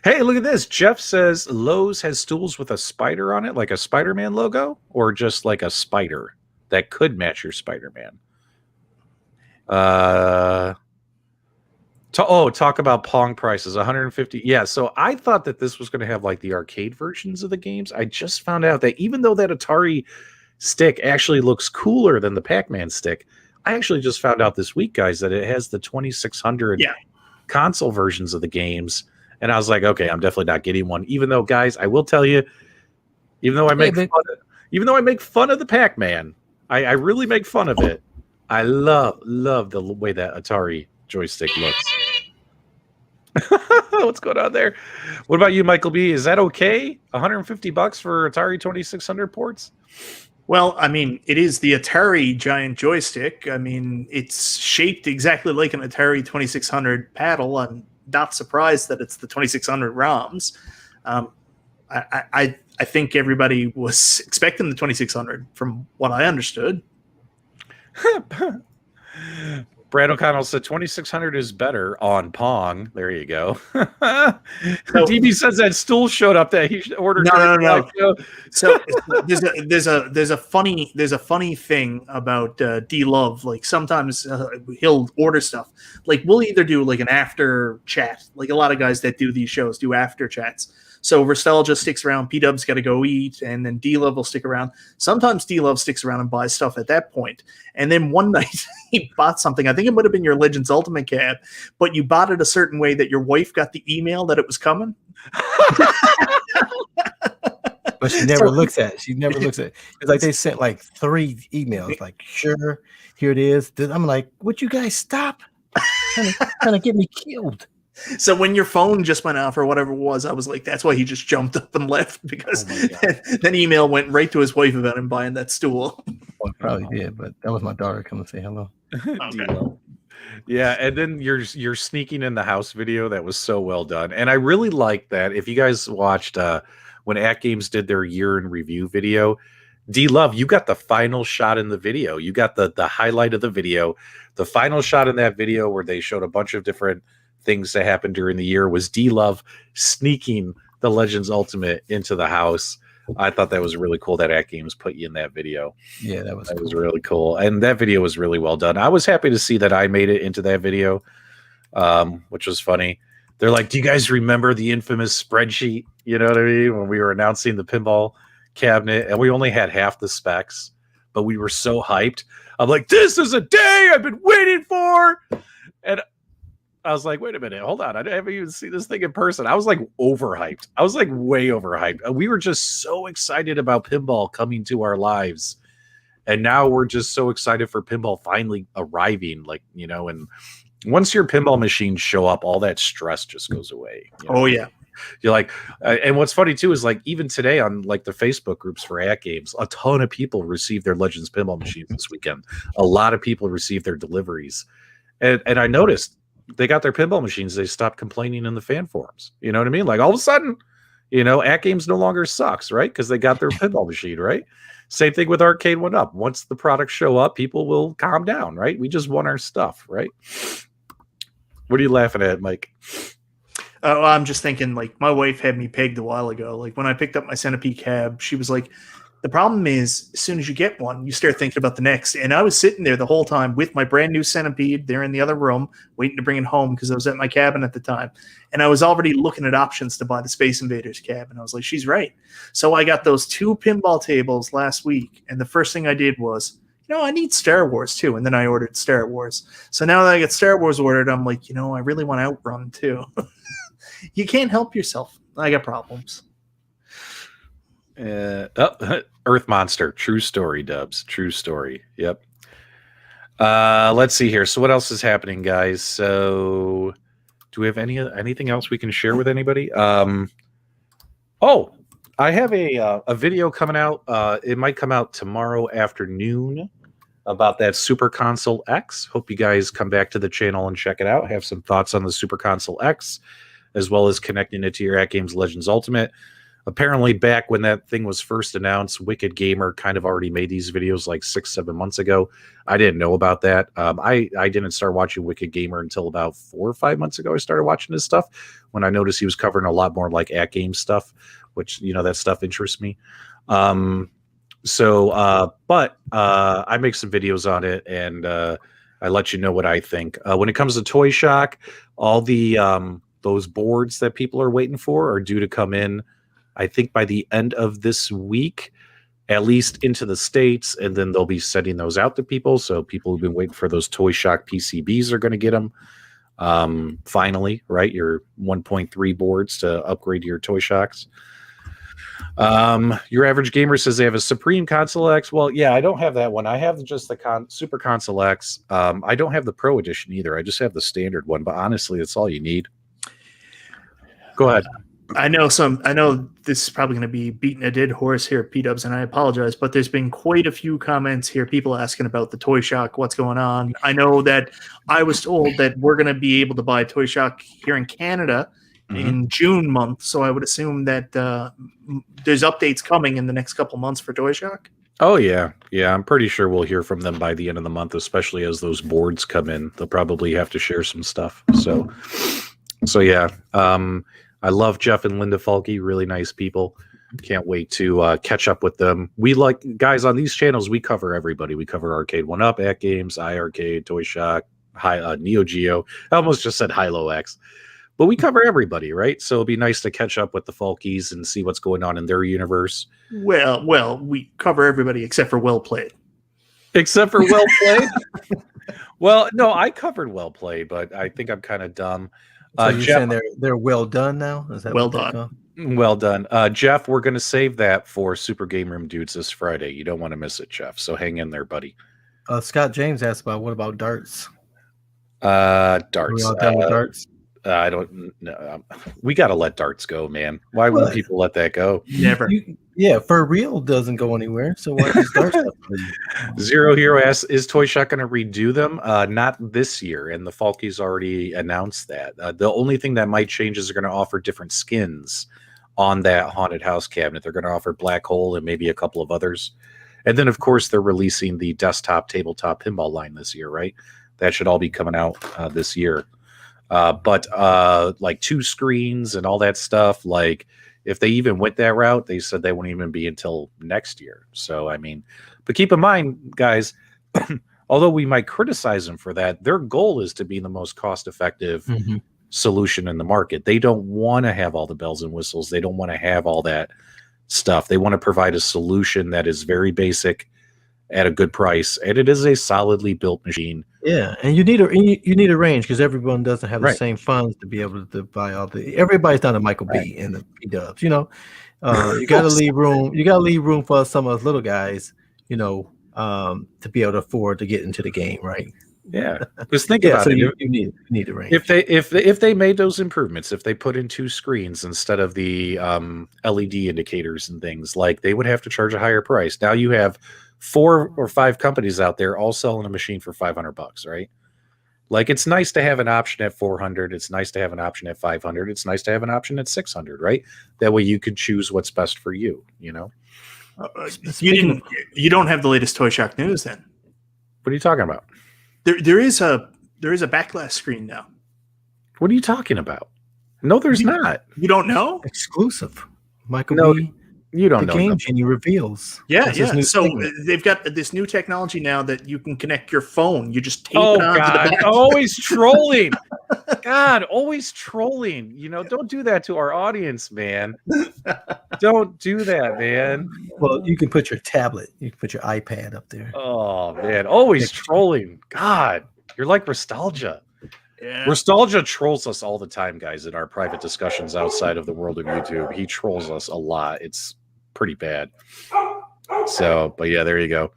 Hey, look at this. Jeff says Lowe's has stools with a spider on it, like a Spider-Man logo, or just like a spider that could match your Spider-Man. Talk about Pong prices, 150. Yeah, so I thought that this was going to have like the arcade versions of the games. I just found out that even though that Atari stick actually looks cooler than the Pac-Man stick, I actually just found out this week, guys, that it has the 2600 console versions of the games. And I was like, okay, I'm definitely not getting one. Even though, guys, I will tell you, even though I make fun of the Pac-Man, I really make fun of it. I love the way that Atari joystick looks. What's going on there? What about you, MichaelB? Is that okay? $150 for Atari 2600 ports? Well, I mean, it is the Atari Giant Joystick. I mean, it's shaped exactly like an Atari 2600 paddle. I'm not surprised that it's the 2600 ROMs. I think everybody was expecting the 2600 from what I understood. Brad O'Connell said 2600 is better on Pong. There you go. DB says that stool showed up that he ordered. No. So there's a funny thing about D Love. Like sometimes he'll order stuff. Like we'll either do like an after chat. Like a lot of guys that do these shows do after chats. So Nostalgia sticks around, P-Dubs got to go eat, and then D-Love will stick around. Sometimes D-Love sticks around and buys stuff at that point. And then one night he bought something. I think it would have been your Legends Ultimate cab, but you bought it a certain way that your wife got the email that it was coming. But she never looks at it. She never looks at it. It's like they sent like 3 emails, like, sure, here it is. I'm like, would you guys stop? Trying to get me killed. So when your phone just went off or whatever it was, I was like, that's why he just jumped up and left, because then email went right to his wife about him buying that stool. Well, probably did, but that was my daughter coming to say hello. Okay. Yeah, and then you're sneaking in the house video. That was so well done. And I really like that. If you guys watched when At Games did their year in review video, D-Love, you got the final shot in the video. You got the highlight of the video. The final shot in that video where they showed a bunch of different things that happened during the year was D-Love sneaking the Legends Ultimate into the house. I thought that was really cool that At Games put you in that video. Yeah, that was really cool. And that video was really well done. I was happy to see that I made it into that video, which was funny. They're like, do you guys remember the infamous spreadsheet? You know what I mean? When we were announcing the pinball cabinet and we only had half the specs, but we were so hyped. I'm like, this is a day I've been waiting for. And I was like, wait a minute, hold on. I haven't even seen this thing in person. I was like overhyped. I was like way overhyped. We were just so excited about pinball coming to our lives. And now we're just so excited for pinball finally arriving. Like, you know, and once your pinball machines show up, all that stress just goes away. You know? Oh, yeah. You're like, and what's funny too is like even today on like the Facebook groups for At Games, a ton of people received their Legends pinball machines this weekend. A lot of people received their deliveries, and I noticed they got their pinball machines. They stopped complaining in the fan forums. You know what I mean? Like all of a sudden, you know, At Games no longer sucks, right? Because they got their pinball machine, right? Same thing with Arcade1Up. Once the products show up, people will calm down, right? We just want our stuff, right? What are you laughing at, Mike? Oh, I'm just thinking, like, my wife had me pegged a while ago. Like, when I picked up my Centipede cab, she was like, the problem is, as soon as you get one, you start thinking about the next. And I was sitting there the whole time with my brand new Centipede there in the other room, waiting to bring it home because I was at my cabin at the time. And I was already looking at options to buy the Space Invaders cab. And I was like, she's right. So I got those 2 pinball tables last week. And the first thing I did was, you know, I need Star Wars too. And then I ordered Star Wars. So now that I get Star Wars ordered, I'm like, you know, I really want Outrun too. You can't help yourself. I got problems. Earth Monster. True story, Dubs. True story. Yep. Let's see here. So what else is happening, guys? So do we have anything else we can share with anybody? I have a video coming out. It might come out tomorrow afternoon about that Super Console X. Hope you guys come back to the channel and check it out. Have some thoughts on the Super Console X, as well as connecting it to your At Games Legends Ultimate. Apparently, back when that thing was first announced, Wicked Gamer kind of already made these videos like 6-7 months ago. I didn't know about that. I didn't start watching Wicked Gamer until about 4 or 5 months ago. I started watching his stuff when I noticed he was covering a lot more like At Games stuff, which, you know, that stuff interests me. But I make some videos on it, and I let you know what I think. When it comes to Toy Shock, all the those boards that people are waiting for are due to come in, I think, by the end of this week, at least into the States, and then they'll be sending those out to people. So people who've been waiting for those Toy Shock PCBs are going to get them finally, right? Your 1.3 boards to upgrade your Toy Shocks. Your Average Gamer says they have a Supreme Console X. Well, yeah, I don't have that one. I have just the Super Console X. I don't have the Pro Edition either. I just have the standard one, but honestly, that's all you need. Go ahead. I know this is probably going to be beating a dead horse here at P-Dubs, and I apologize, but there's been quite a few comments here, people asking about the Toy Shock, what's going on. I know that I was told that we're going to be able to buy Toy Shock here in Canada in June month, so I would assume that there's updates coming in the next couple months for Toy Shock. Oh, yeah. Yeah, I'm pretty sure we'll hear from them by the end of the month, especially as those boards come in. They'll probably have to share some stuff. So yeah. I love Jeff and Linda Falke, really nice people. Can't wait to catch up with them. We like, guys, on these channels, we cover everybody. We cover Arcade1Up, At Games, iArcade, Toy Shock, Neo Geo. I almost just said Hilo X. but we cover everybody, right? So it'll be nice to catch up with the Falkies and see what's going on in their universe. Well, we cover everybody except for Well Played. Except for Well Played. Well, no, I covered Well Played, but I think I'm kind of dumb. So you're Jeff, saying they're well done now? Is that Well what they're done. called? well done. Jeff, we're going to save that for Super Game Room Dudes this Friday. You don't want to miss it, Jeff. So hang in there, buddy. Scott James asked about what about darts? Darts. Are we all done with darts? I don't know. We got to let darts go, man. Why would people let that go? Never. Yeah, for real doesn't go anywhere. So why does darts? Zero Hero asks, is Toy Shot going to redo them? Not this year, and the Falkies already announced that. The only thing that might change is they're going to offer different skins on that haunted house cabinet. They're going to offer Black Hole and maybe a couple of others. And then, of course, they're releasing the desktop tabletop pinball line this year, right? That should all be coming out this year. But like 2 screens and all that stuff, like if they even went that route, they said they won't even be until next year. So, I mean, but keep in mind, guys, although we might criticize them for that, their goal is to be the most cost-effective solution in the market. They don't want to have all the bells and whistles. They don't want to have all that stuff. They want to provide a solution that is very basic at a good price, and it is a solidly built machine. Yeah, and you need a range because everyone doesn't have the same funds to be able to buy all the. Everybody's not a MichaelB and the PDubs, you know. You got to leave room. You got to leave room for some of those little guys, you know, to be able to afford to get into the game, right? Yeah, just think about it. You need a range. If they made those improvements, if they put in 2 screens instead of the LED indicators and things, like they would have to charge a higher price. Now you have 4 or 5 companies out there all selling a machine for $500, right? Like it's nice to have an option at $400. It's nice to have an option at $500. It's nice to have an option at $600, right? That way you could choose what's best for you. You know. You don't have the latest Toy Shock news then? What are you talking about? There is a backglass screen now. What are you talking about? No, there's not. You don't know? Exclusive. MichaelB. No, you don't know. Game Genie reveals. Yeah. So they've got this new technology now that you can connect your phone. You just tape it onto the back. Always trolling. God, always trolling. You know, don't do that to our audience, man. Don't do that, man. Well, you can put your tablet, you can put your iPad up there. Oh man, always trolling. God, you're like Nostalgia. Yeah. Nostalgia trolls us all the time, guys, in our private discussions outside of the world of YouTube. He trolls us a lot. It's pretty bad. So, but yeah, there you go.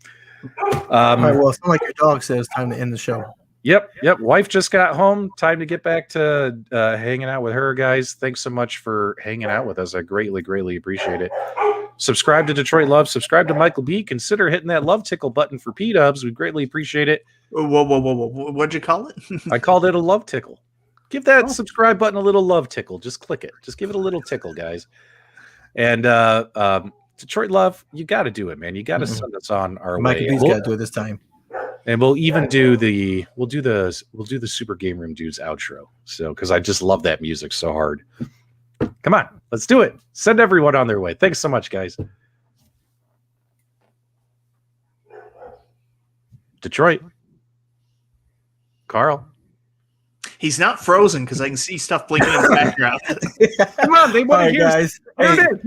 All right, well, it's not like your dog says time to end the show. Yep. Wife just got home. Time to get back to hanging out with her, guys. Thanks so much for hanging out with us. I greatly appreciate it. Subscribe to Detroit Love. Subscribe to MichaelB. Consider hitting that love tickle button for PDubs. We greatly appreciate it. Whoa. What'd you call it? I called it a love tickle. Give that subscribe button a little love tickle. Just click it. Just give it a little tickle, guys. And Detroit Love, you got to do it, man. You got to send us on our way. MichaelB's got to do it this time. And we'll even do the Super Game Room Dudes outro. So because I just love that music so hard. Come on, let's do it. Send everyone on their way. Thanks so much, guys. Detroit. Carl. He's not frozen because I can see stuff blinking in the background. Come on, they want to hear guys. Here it is.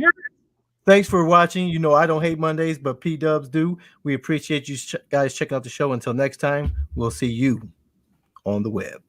Thanks for watching. You know, I don't hate Mondays, but PDubs do. We appreciate you guys checking out the show. Until next time, we'll see you on the web.